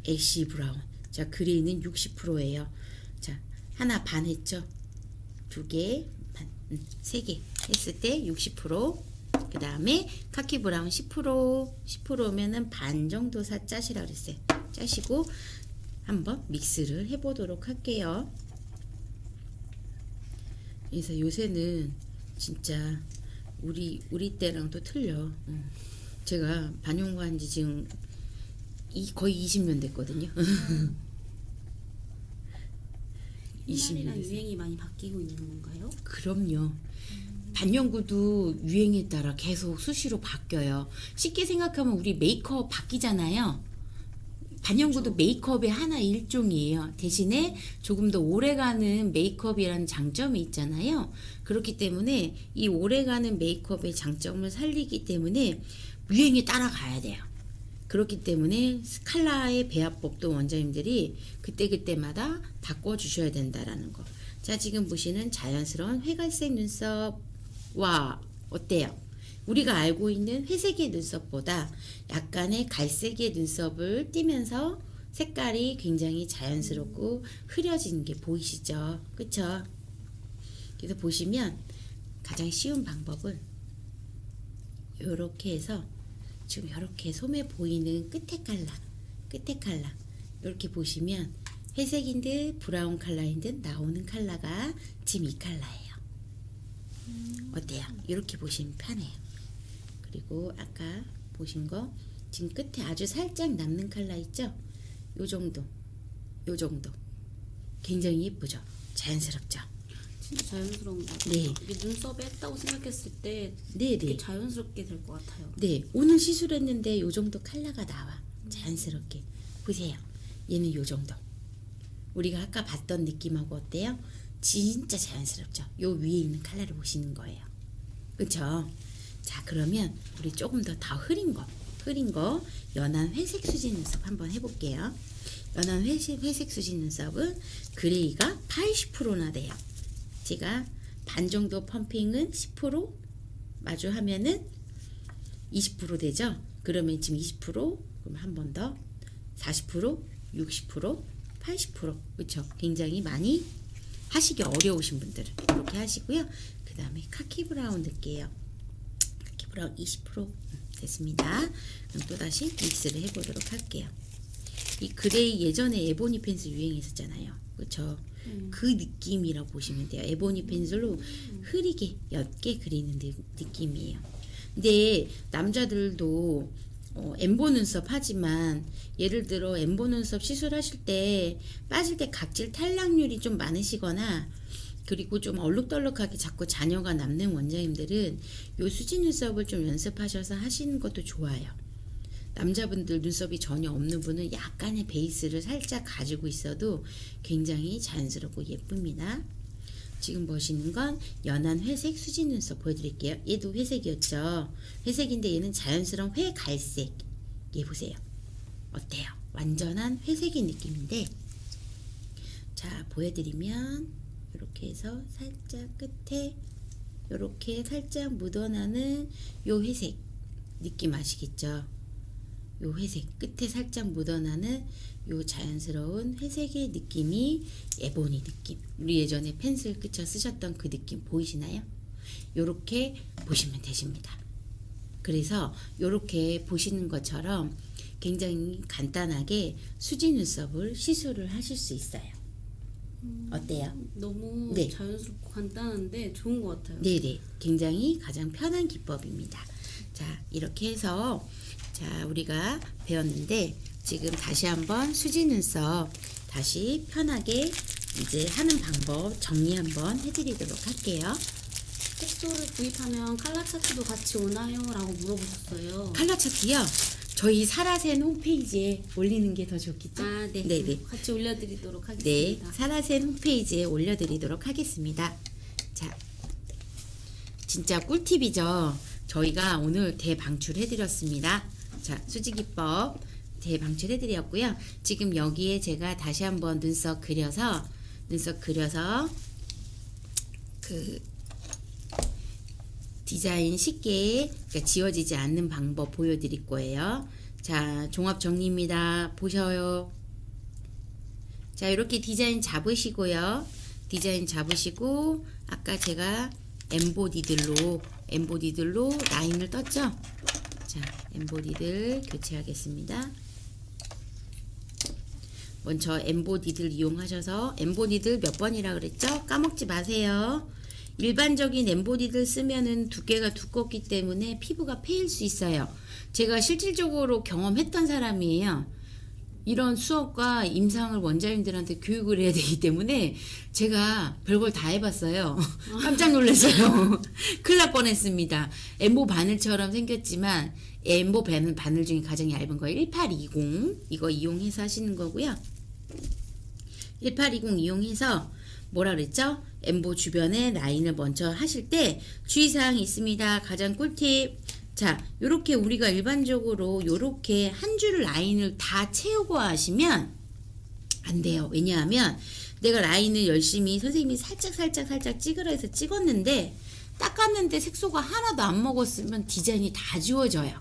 애쉬 브라운. 자, 그레이는 60%예요. 자, 하나 반 했죠? 두 개, 반, 세 개 했을 때 60%. 그 다음에 카키 브라운 10%면은 반 정도 짜시라 그랬어요. 짜시고 한번 믹스를 해보도록 할게요. 그래서 요새는 진짜 우리 때랑 또 틀려. 제가 반영구 한지 지금 거의 20년 됐거든요. 20년이랑 유행이 많이 바뀌고 있는 건가요? 그럼요. 반영구도 유행에 따라 계속 수시로 바뀌어요. 쉽게 생각하면 우리 메이크업 바뀌잖아요. 반영구도 메이크업의 하나 일종이에요. 대신에 조금 더 오래가는 메이크업이라는 장점이 있잖아요. 그렇기 때문에 이 오래가는 메이크업의 장점을 살리기 때문에 유행에 따라가야 돼요. 그렇기 때문에 컬러의 배합법도 원장님들이 그때그때마다 바꿔주셔야 된다라는 거. 자, 지금 보시는 자연스러운 회갈색 눈썹. 와, 어때요? 우리가 알고 있는 회색의 눈썹보다 약간의 갈색의 눈썹을 띠면서 색깔이 굉장히 자연스럽고 흐려지는 게 보이시죠? 그쵸? 그래서 보시면 가장 쉬운 방법은 이렇게 해서 지금 이렇게 소매 보이는 끝에 컬러 이렇게 보시면 회색인 듯 브라운 컬러인 듯 나오는 컬러가 지금 이 컬러예요. 어때요? 이렇게 보시면 편해요. 그리고 아까 보신 거 지금 끝에 아주 살짝 남는 컬러 있죠? 요 정도 굉장히 예쁘죠? 자연스럽죠? 진짜 자연스러운 것 같아요. 네. 이게 눈썹에 했다고 생각했을 때 네네. 되게 자연스럽게 될 것 같아요. 네, 오늘 시술했는데 요 정도 컬러가 나와. 자연스럽게. 보세요. 얘는 요 정도. 우리가 아까 봤던 느낌하고 어때요? 진짜 자연스럽죠? 요 위에 있는 컬러를 보시는 거예요. 그쵸? 자, 그러면 우리 조금 더 흐린 거. 흐린 거 연한 회색 수지 눈썹 한번 해볼게요. 연한 회색 수지 눈썹은 그레이가 80%나 돼요. 제가 반 정도 펌핑은 10% 마주하면은 20% 되죠. 그러면 지금 20% 그럼 한 번 더 40% 60% 80% 그렇죠. 굉장히 많이 하시기 어려우신 분들은 이렇게 하시고요. 그 다음에 카키 브라운 넣을게요. 카키 브라운 20% 됐습니다. 그럼 또다시 믹스를 해보도록 할게요. 이 그레이 예전에 에보니 펜슬 유행했었잖아요. 그렇죠. 그 느낌이라고 보시면 돼요. 에보니 펜슬로 흐리게 옅게 그리는 느낌이에요. 근데 남자들도 엠보 눈썹 하지만 예를 들어 엠보 눈썹 시술하실 때 빠질 때 각질 탈락률이 좀 많으시거나 그리고 좀 얼룩덜룩하게 자꾸 잔여가 남는 원장님들은 요 수지 눈썹을 좀 연습하셔서 하시는 것도 좋아요. 남자분들 눈썹이 전혀 없는 분은 약간의 베이스를 살짝 가지고 있어도 굉장히 자연스럽고 예쁩니다. 지금 보시는 건 연한 회색 수지 눈썹 보여드릴게요. 얘도 회색이었죠. 회색인데 얘는 자연스러운 회갈색. 얘 보세요. 어때요? 완전한 회색의 느낌인데 자 보여드리면 이렇게 해서 살짝 끝에 이렇게 살짝 묻어나는 요 회색 느낌 아시겠죠? 요 회색 끝에 살짝 묻어나는 요 자연스러운 회색의 느낌이 에보니 느낌. 우리 예전에 펜슬 그쳐 쓰셨던 그 느낌 보이시나요? 요렇게 보시면 되십니다. 그래서 요렇게 보시는 것처럼 굉장히 간단하게 수지 눈썹을 시술을 하실 수 있어요. 어때요? 너무 네. 자연스럽고 간단한데 좋은 것 같아요. 네네. 굉장히 가장 편한 기법입니다. 자, 이렇게 해서 자, 우리가 배웠는데 지금 다시 한번 수지 눈썹 다시 편하게 이제 하는 방법 정리 한번 해드리도록 할게요. 색소를 구입하면 컬러 차트도 같이 오나요? 라고 물어보셨어요. 컬러 차트요? 저희 사라센 홈페이지에 올리는 게 더 좋겠죠? 아, 네. 네네. 같이 올려드리도록 네, 하겠습니다. 사라센 홈페이지에 올려드리도록 하겠습니다. 자, 진짜 꿀팁이죠? 저희가 오늘 대방출해드렸습니다. 자, 수지기법 대방출해드렸고요. 지금 여기에 제가 다시 한번 눈썹 그려서 그 디자인 쉽게 그러니까 지워지지 않는 방법 보여드릴 거예요. 자, 종합 정리입니다. 보셔요. 자, 이렇게 디자인 잡으시고요. 디자인 잡으시고 아까 제가 엠보디들로 라인을 떴죠? 자, 엠보디들 교체하겠습니다. 먼저 엠보디들 이용하셔서 엠보디들 몇 번이라 그랬죠? 까먹지 마세요. 일반적인 엠보디들 쓰면은 두께가 두껍기 때문에 피부가 패일 수 있어요. 제가 실질적으로 경험했던 사람이에요. 이런 수업과 임상을 원장님들한테 교육을 해야 되기 때문에 제가 별걸 다 해봤어요. 깜짝 놀랐어요. 큰일 날 뻔했습니다. 엠보 바늘처럼 생겼지만 엠보 바늘 중에 가장 얇은 거 1820 이거 이용해서 하시는 거고요. 1820 이용해서 뭐라 그랬죠? 엠보 주변에 라인을 먼저 하실 때 주의사항이 있습니다. 가장 꿀팁. 자, 요렇게 우리가 일반적으로 요렇게 한 줄 라인을 다 채우고 하시면 안 돼요. 왜냐하면 내가 라인을 열심히 선생님이 살짝 찍으라 해서 찍었는데 닦았는데 색소가 하나도 안 먹었으면 디자인이 다 지워져요.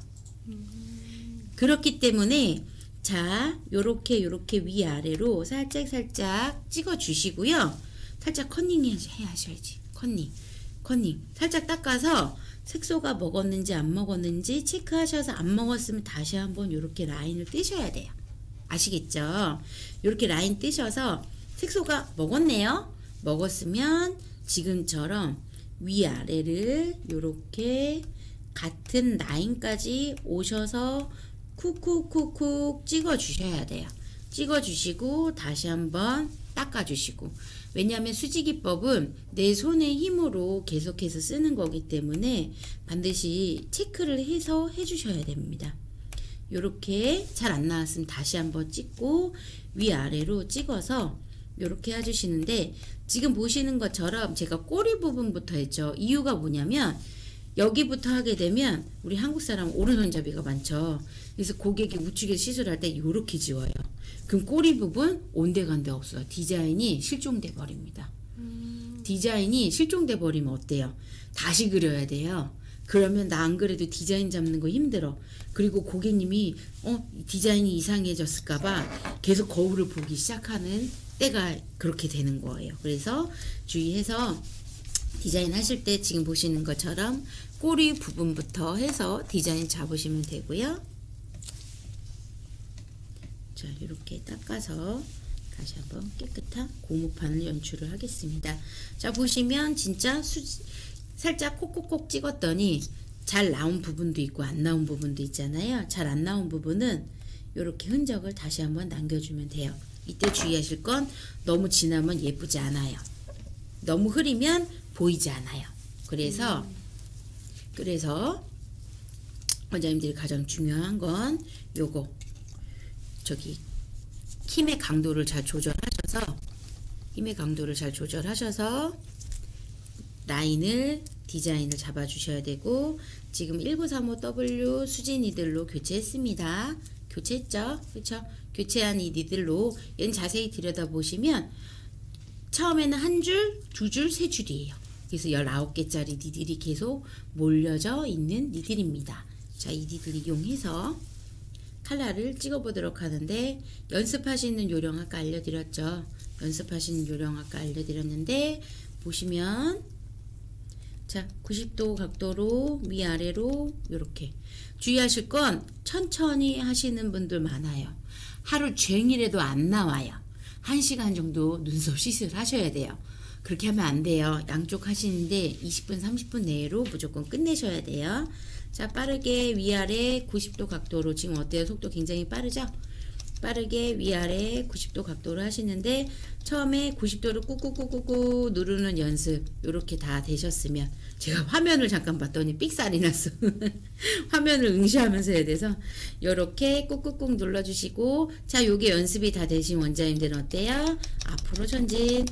그렇기 때문에 자, 요렇게 위아래로 살짝 찍어 주시고요. 살짝 컨닝 하셔야지. 컨닝. 살짝 닦아서 색소가 먹었는지 안 먹었는지 체크하셔서 안 먹었으면 다시 한번 요렇게 라인을 뜨셔야 돼요. 아시겠죠? 요렇게 라인 뜨셔서 색소가 먹었네요. 먹었으면 지금처럼 위아래를 요렇게 같은 라인까지 오셔서 쿡쿡 찍어 주셔야 돼요. 찍어 주시고 다시 한번 닦아 주시고. 왜냐하면 수지기법은 내 손의 힘으로 계속해서 쓰는 거기 때문에 반드시 체크를 해서 해주셔야 됩니다. 요렇게 잘 안 나왔으면 다시 한번 찍고 위아래로 찍어서 요렇게 해주시는데 지금 보시는 것처럼 제가 꼬리 부분부터 했죠. 이유가 뭐냐면 여기부터 하게 되면 우리 한국 사람 오른손잡이가 많죠. 그래서 고객이 우측에 시술할 때 이렇게 지워요. 그럼 꼬리 부분 온데간데 없어요. 디자인이 실종돼 버립니다. 디자인이 실종돼 버리면 어때요? 다시 그려야 돼요. 그러면 나 안 그래도 디자인 잡는 거 힘들어. 그리고 고객님이 디자인이 이상해졌을까봐 계속 거울을 보기 시작하는 때가 그렇게 되는 거예요. 그래서 주의해서 디자인 하실 때 지금 보시는 것처럼 꼬리 부분부터 해서 디자인 잡으시면 되고요. 자, 이렇게 닦아서 다시 한번 깨끗한 고무판을 연출을 하겠습니다. 자, 보시면 진짜 살짝 콕콕콕 찍었더니 잘 나온 부분도 있고 안 나온 부분도 있잖아요. 잘 안 나온 부분은 이렇게 흔적을 다시 한번 남겨주면 돼요. 이때 주의하실 건 너무 진하면 예쁘지 않아요. 너무 흐리면 보이지 않아요. 그래서 원장님들이 가장 중요한 건 요거 저기 힘의 강도를 잘 조절하셔서 라인을 디자인을 잡아 주셔야 되고 지금 1935W 수지 니들로 교체했습니다. 교체했죠? 그렇죠? 교체한 이 니들로 얘는 자세히 들여다보시면 처음에는 한 줄, 두 줄, 세 줄이에요. 그래서 19개짜리 니들이 계속 몰려져 있는 니들입니다. 자, 이 니들 이용해서 칼라를 찍어보도록 하는데 연습하시는 요령 아까 알려드렸죠. 보시면 자 90도 각도로 위아래로 이렇게 주의하실 건 천천히 하시는 분들 많아요. 하루 종일해도 안 나와요. 1시간 정도 눈썹 시술 하셔야 돼요. 그렇게 하면 안 돼요. 양쪽 하시는데 20분 30분 내로 무조건 끝내셔야 돼요. 자, 빠르게 위아래 90도 각도로 지금 어때요? 속도 굉장히 빠르죠? 빠르게 위아래 90도 각도로 하시는데 처음에 90도를 꾹꾹꾹꾹꾹 누르는 연습 이렇게 다 되셨으면 제가 화면을 잠깐 봤더니 삑살이 났어. 화면을 응시하면서 해야 돼서 이렇게 꾹꾹꾹 눌러주시고 자, 요게 연습이 다 되신 원장님들은 어때요? 앞으로 전진.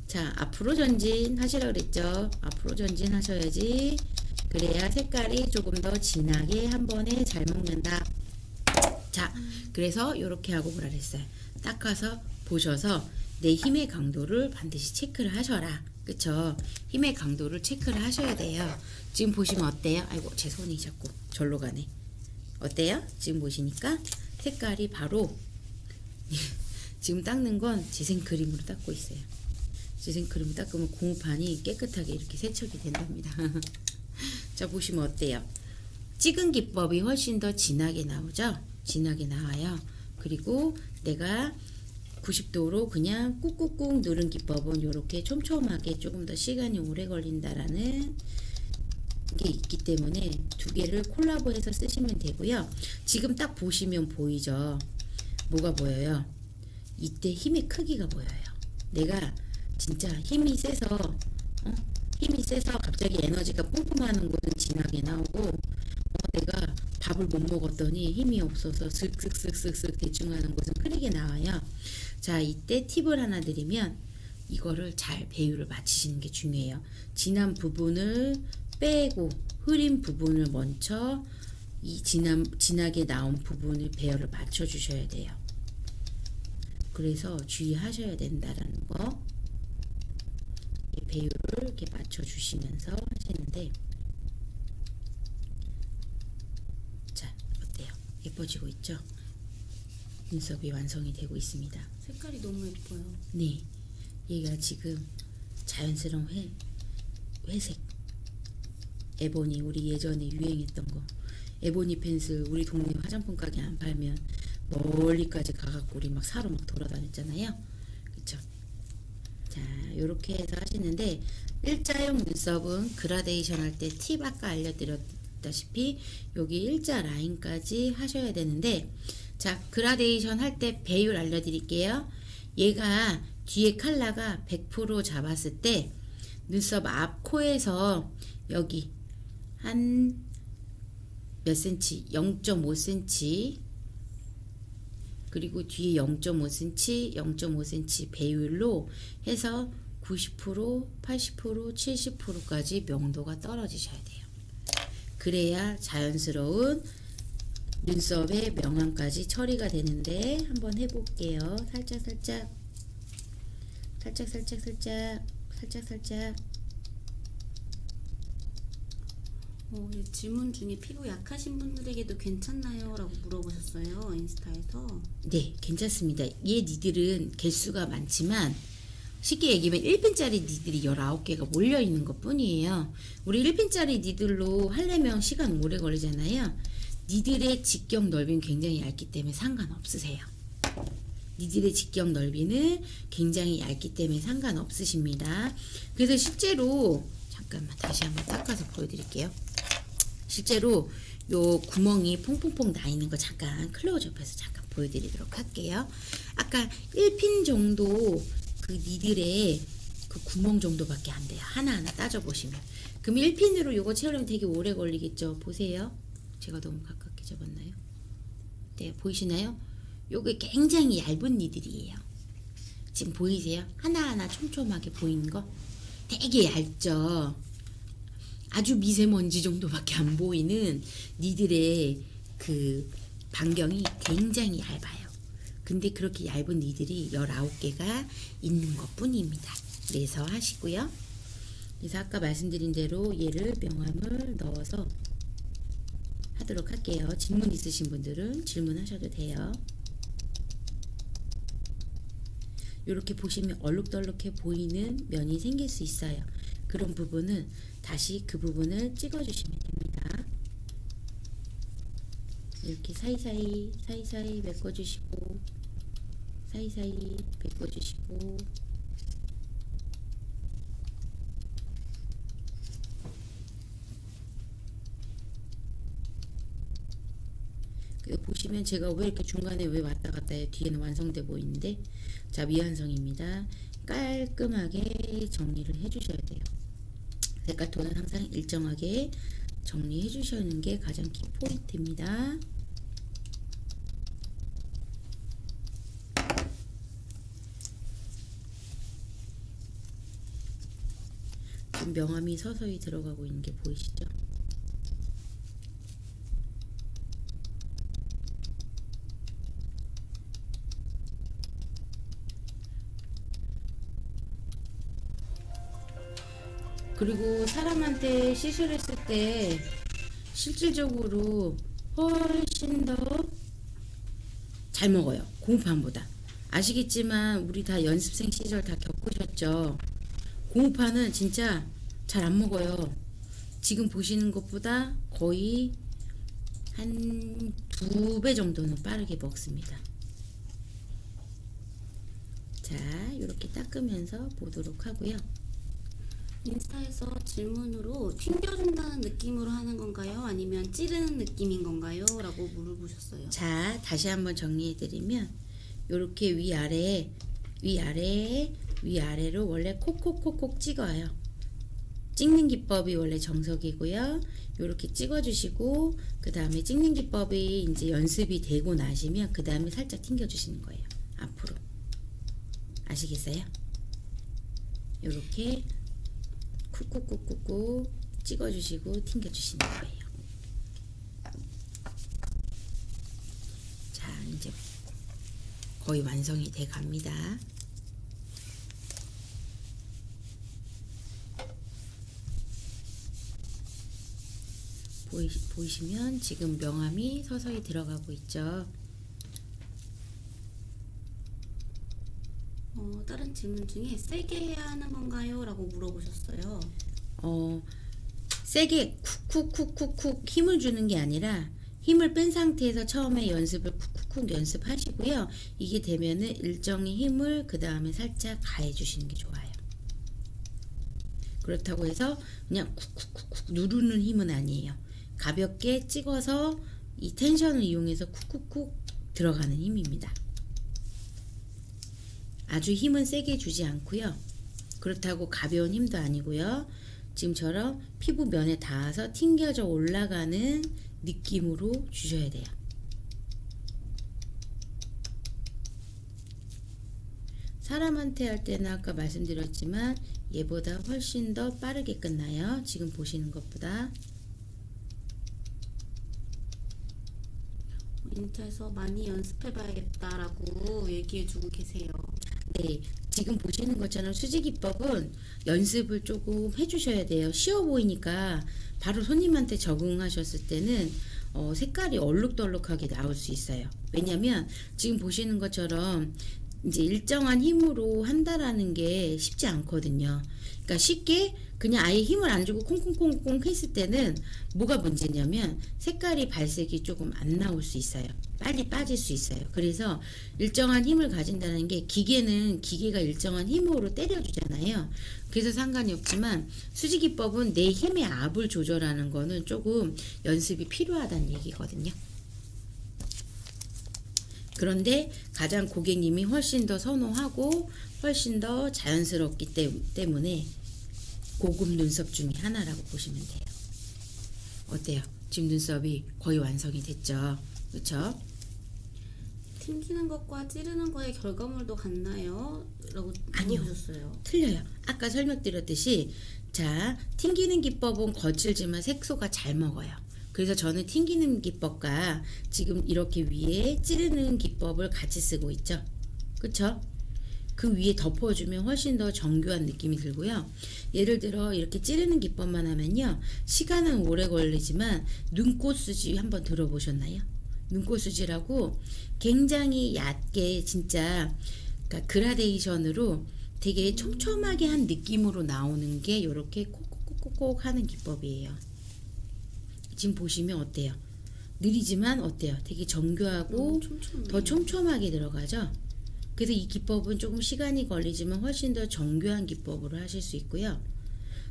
자, 앞으로 전진 하시라고 그랬죠? 앞으로 전진 하셔야지. 그래야 색깔이 조금 더 진하게 한 번에 잘 먹는다. 자, 그래서 이렇게 하고 뭐라 그랬어요? 닦아서 보셔서 내 힘의 강도를 반드시 체크를 하셔라. 그쵸? 힘의 강도를 체크를 하셔야 돼요. 지금 보시면 어때요? 아이고, 제 손이 자꾸 절로 가네. 어때요? 지금 보시니까 색깔이 바로 지금 닦는 건 지생크림으로 닦고 있어요. 지생크림 닦으면 고무판이 깨끗하게 이렇게 세척이 된답니다. 자, 보시면 어때요? 찍은 기법이 훨씬 더 진하게 나오죠? 진하게 나와요. 그리고 내가 90도로 그냥 꾹꾹꾹 누른 기법은 이렇게 촘촘하게 조금 더 시간이 오래 걸린다라는 게 있기 때문에 두 개를 콜라보해서 쓰시면 되고요. 지금 딱 보시면 보이죠? 뭐가 보여요? 이때 힘의 크기가 보여요. 내가 진짜 힘이 세서 갑자기 에너지가 뿜뿜하는 곳은 진하게 나오고 내가 밥을 못 먹었더니 힘이 없어서 슥슥슥슥슥 대충 하는 곳은 흐리게 나와요. 자, 이때 팁을 하나 드리면 이거를 잘 배율을 맞추시는 게 중요해요. 진한 부분을 빼고 흐린 부분을 먼저 이 진하게 나온 부분을 배열을 맞춰 주셔야 돼요. 그래서 주의하셔야 된다라는 거. 배율을 이렇게 맞춰 주시면서 하시는데 자, 어때요? 예뻐지고 있죠? 눈썹이 완성이 되고 있습니다. 색깔이 너무 예뻐요. 네, 얘가 지금 자연스러운 회색 에보니, 우리 예전에 유행했던 거 에보니 펜슬 우리 동네 화장품 가게 안 팔면 멀리까지 가갖고 우리 막 사러 막 돌아다녔잖아요. 그쵸? 자, 요렇게 해서 하시는데 일자형 눈썹은 그라데이션 할 때 팁 아까 알려드렸다시피 여기 일자 라인까지 하셔야 되는데 자, 그라데이션 할 때 배율 알려드릴게요. 얘가 뒤에 컬러가 100% 잡았을 때 눈썹 앞 코에서 여기 한 몇 cm, 0.5cm 그리고 뒤에 0.5cm, 0.5cm 배율로 해서 90%, 80%, 70%까지 명도가 떨어지셔야 돼요. 그래야 자연스러운 눈썹의 명암까지 처리가 되는데 한번 해볼게요. 살짝 살짝 살짝 살짝 살짝 살짝 살짝. 이 질문 중에 피부 약하신 분들에게도 괜찮나요? 라고 물어보셨어요. 인스타에서. 네, 괜찮습니다. 얘 니들은 개수가 많지만 쉽게 얘기하면 1핀짜리 니들이 19개가 몰려있는 것 뿐이에요. 우리 1핀짜리 니들로 하려면 시간 오래 걸리잖아요. 니들의 직경 넓이는 굉장히 얇기 때문에 상관없으세요. 니들의 직경 넓이는 굉장히 얇기 때문에 상관없으십니다. 그래서 실제로 잠깐만 다시 한번 닦아서 보여드릴게요. 실제로 요 구멍이 퐁퐁퐁 나 있는 거 잠깐 클로즈업해서 잠깐 보여드리도록 할게요. 아까 1핀 정도 그 니들의 그 구멍 정도밖에 안 돼요. 하나하나 따져보시면. 그럼 1핀으로 요거 채우려면 되게 오래 걸리겠죠. 보세요. 제가 너무 가깝게 잡았나요? 네, 보이시나요? 요게 굉장히 얇은 니들이에요. 지금 보이세요? 하나하나 촘촘하게 보이는 거? 되게 얇죠? 아주 미세먼지 정도밖에 안 보이는 니들의 그 반경이 굉장히 얇아요. 근데 그렇게 얇은 니들이 19개가 있는 것 뿐입니다. 그래서 하시고요. 그래서 아까 말씀드린 대로 얘를 명암을 넣어서 하도록 할게요. 질문 있으신 분들은 질문하셔도 돼요. 이렇게 보시면 얼룩덜룩해 보이는 면이 생길 수 있어요. 그런 부분은 다시 그 부분을 찍어주시면 됩니다. 이렇게 사이사이 사이사이 메꿔주시고 사이사이 메꿔주시고 보시면 제가 왜 이렇게 중간에 왜 왔다 갔다 해요? 뒤에는 완성돼 보이는데 자 미완성입니다. 깔끔하게 정리를 해주셔야 돼요. 색깔 톤은 항상 일정하게 정리해 주시는 게 가장 키 포인트입니다. 지금 명암이 서서히 들어가고 있는 게 보이시죠? 그리고 사람한테 시술했을 때 실질적으로 훨씬 더 잘 먹어요. 공파보다. 아시겠지만 우리 다 연습생 시절 다 겪으셨죠. 공파는 진짜 잘 안 먹어요. 지금 보시는 것보다 거의 한 2배 정도는 빠르게 먹습니다. 자, 이렇게 닦으면서 보도록 하고요. 인스타에서 질문으로 튕겨준다는 느낌으로 하는 건가요? 아니면 찌르는 느낌인 건가요? 라고 물어보셨어요. 자, 다시 한번 정리해드리면 이렇게 위아래 위아래로 원래 콕콕콕콕 찍어요. 찍는 기법이 원래 정석이고요. 이렇게 찍어주시고 그 다음에 찍는 기법이 이제 연습이 되고 나시면 그 다음에 살짝 튕겨주시는 거예요. 앞으로 아시겠어요? 이렇게 쿡쿡쿡쿡쿡 찍어주시고 튕겨주시는 거예요. 자, 이제 거의 완성이 돼 갑니다. 보이시면 지금 명암이 서서히 들어가고 있죠. 다른 질문 중에 세게 해야 하는 건가요? 라고 물어보셨어요. 세게 쿡쿡쿡쿡쿡 힘을 주는 게 아니라 힘을 뺀 상태에서 처음에 연습을 쿡쿡쿡 연습하시고요. 이게 되면은 일정의 힘을 그 다음에 살짝 가해 주시는 게 좋아요. 그렇다고 해서 그냥 쿡쿡쿡쿡 누르는 힘은 아니에요. 가볍게 찍어서 이 텐션을 이용해서 쿡쿡쿡 들어가는 힘입니다. 아주 힘은 세게 주지 않고요. 그렇다고 가벼운 힘도 아니고요. 지금처럼 피부 면에 닿아서 튕겨져 올라가는 느낌으로 주셔야 돼요. 사람한테 할 때는 아까 말씀드렸지만 얘보다 훨씬 더 빠르게 끝나요. 지금 보시는 것보다. 인터에서 많이 연습해봐야겠다라고 얘기해주고 계세요. 네, 지금 보시는 것처럼 수지 기법은 연습을 조금 해주셔야 돼요. 쉬워 보이니까 바로 손님한테 적응하셨을 때는 색깔이 얼룩덜룩하게 나올 수 있어요. 왜냐면 지금 보시는 것처럼 이제 일정한 힘으로 한다라는 게 쉽지 않거든요. 그러니까 쉽게 그냥 아예 힘을 안 주고 콩콩콩콩 했을 때는 뭐가 문제냐면 색깔이 발색이 조금 안 나올 수 있어요. 빨리 빠질 수 있어요. 그래서 일정한 힘을 가진다는 게 기계가 일정한 힘으로 때려주잖아요. 그래서 상관이 없지만 수지 기법은 내 힘의 압을 조절하는 거는 조금 연습이 필요하다는 얘기거든요. 그런데 가장 고객님이 훨씬 더 선호하고 훨씬 더 자연스럽기 때문에 고급 눈썹 중에 하나라고 보시면 돼요. 어때요? 지금 눈썹이 거의 완성이 됐죠? 그렇죠? 튕기는 것과 찌르는 거의 결과물도 같나요? 라고 아니요. 물어보셨어요. 틀려요. 아까 설명드렸듯이 자, 튕기는 기법은 거칠지만 색소가 잘 먹어요. 그래서 저는 튕기는 기법과 지금 이렇게 위에 찌르는 기법을 같이 쓰고 있죠. 그쵸? 그 위에 덮어주면 훨씬 더 정교한 느낌이 들고요. 예를 들어 이렇게 찌르는 기법만 하면요. 시간은 오래 걸리지만 눈꽃수지 한번 들어보셨나요? 눈꽃수지라고 굉장히 얕게 진짜 그러니까 그라데이션으로 되게 촘촘하게 한 느낌으로 나오는 게 이렇게 콕콕콕콕 하는 기법이에요. 지금 보시면 어때요? 느리지만 어때요? 되게 정교하고 촘촘해요. 더 촘촘하게 들어가죠? 그래서 이 기법은 조금 시간이 걸리지만 훨씬 더 정교한 기법으로 하실 수 있고요.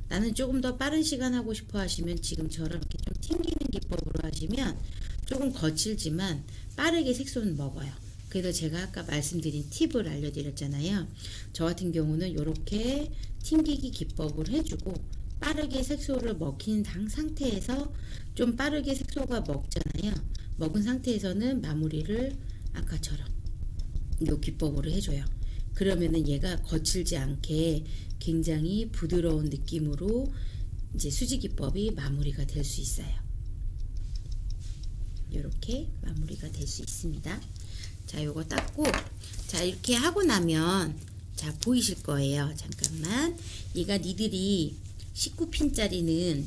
나는 조금 더 빠른 시간 하고 싶어 하시면 지금처럼 이렇게 좀 튕기는 기법으로 하시면 조금 거칠지만 빠르게 색소는 먹어요. 그래서 제가 아까 말씀드린 팁을 알려드렸잖아요. 저 같은 경우는 이렇게 튕기기 기법을 해주고 빠르게 색소를 먹힌 상태에서 좀 빠르게 색소가 먹잖아요. 먹은 상태에서는 마무리를 아까처럼 이 기법으로 해줘요. 그러면은 얘가 거칠지 않게 굉장히 부드러운 느낌으로 이제 수지 기법이 마무리가 될 수 있어요. 이렇게 마무리가 될 수 있습니다. 자, 요거 닦고 자 이렇게 하고 나면 자 보이실 거예요. 잠깐만, 얘가 니들이 19핀짜리는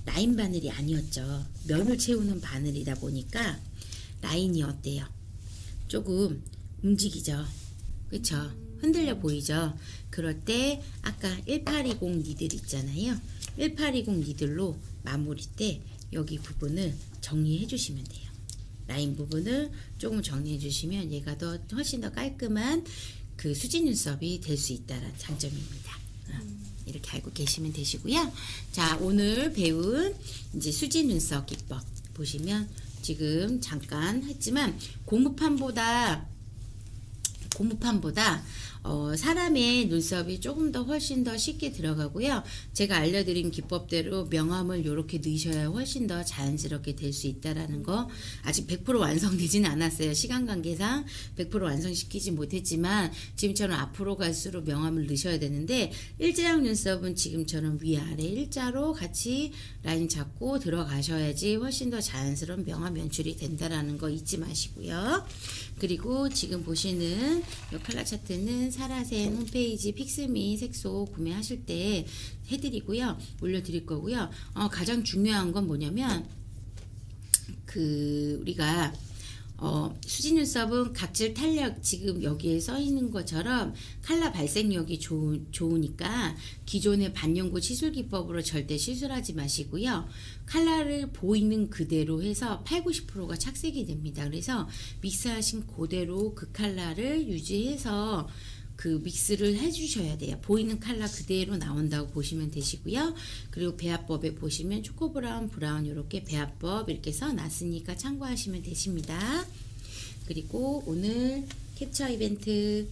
라인 바늘이 아니었죠. 면을 채우는 바늘이다 보니까 라인이 어때요? 조금 움직이죠. 그쵸? 흔들려 보이죠? 그럴 때 아까 1820 니들 있잖아요. 1820 니들로 마무리 때 여기 부분을 정리해 주시면 돼요. 라인 부분을 조금 정리해 주시면 얘가 더 훨씬 더 깔끔한 그 수지 눈썹이 될 수 있다는 장점입니다. 이렇게 알고 계시면 되시고요. 자, 오늘 배운 이제 수지 눈썹 기법 보시면 지금 잠깐 했지만 고무판보다 사람의 눈썹이 조금 더 훨씬 더 쉽게 들어가고요. 제가 알려드린 기법대로 명암을 이렇게 넣으셔야 훨씬 더 자연스럽게 될 수 있다라는 거. 아직 100% 완성되지는 않았어요. 시간 관계상 100% 완성시키지 못했지만 지금처럼 앞으로 갈수록 명암을 넣으셔야 되는데 일자형 눈썹은 지금처럼 위아래 일자로 같이 라인 잡고 들어가셔야지 훨씬 더 자연스러운 명암 연출이 된다라는 거 잊지 마시고요. 그리고 지금 보시는 이 컬러 차트는 사라센 홈페이지 픽스미 색소 구매하실 때 해드리고요. 올려드릴 거고요. 가장 중요한 건 뭐냐면 우리가 수지 눈썹은 각질 탄력 지금 여기에 써 있는 것처럼 컬러 발색력이 좋으니까 기존의 반영구 시술 기법으로 절대 시술하지 마시고요. 컬러를 보이는 그대로 해서 80~90%가 착색이 됩니다. 그래서 믹스하신 그대로 그 컬러를 유지해서 그 믹스를 해주셔야 돼요. 보이는 컬러 그대로 나온다고 보시면 되시고요. 그리고 배합법에 보시면 초코브라운, 브라운 이렇게 배합법 이렇게 써놨으니까 참고하시면 되십니다. 그리고 오늘 캡처 이벤트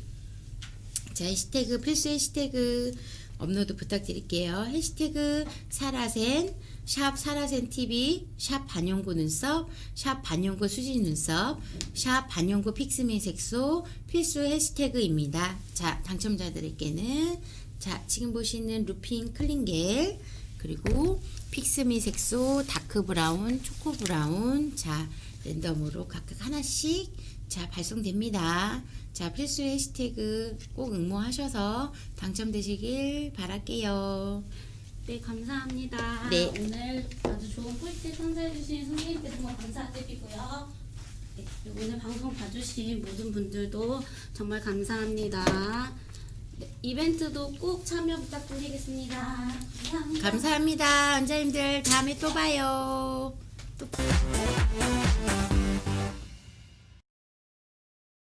자 해시태그 필수 해시태그 업로드 부탁드릴게요. 해시태그 사라센 샵 사라센 TV, 샵 반영구 눈썹, 샵 반영구 수지 눈썹, 샵 반영구 픽스미 색소 필수 해시태그입니다. 자, 당첨자들에게는 자, 지금 보시는 루핀 클린겔 그리고 픽스미 색소 다크 브라운, 초코 브라운 자, 랜덤으로 각각 하나씩 자, 발송됩니다. 자, 필수 해시태그 꼭 응모하셔서 당첨되시길 바랄게요. 네, 감사합니다. 네. 오늘 아주 좋은 꿀팁 선사해주신 선생님께 정말 감사드리고요. 네, 그리고 오늘 방송 봐주신 모든 분들도 정말 감사합니다. 네, 이벤트도 꼭 참여 부탁드리겠습니다. 감사합니다. 감사합니다. 원장님들 다음에 또 봐요. 또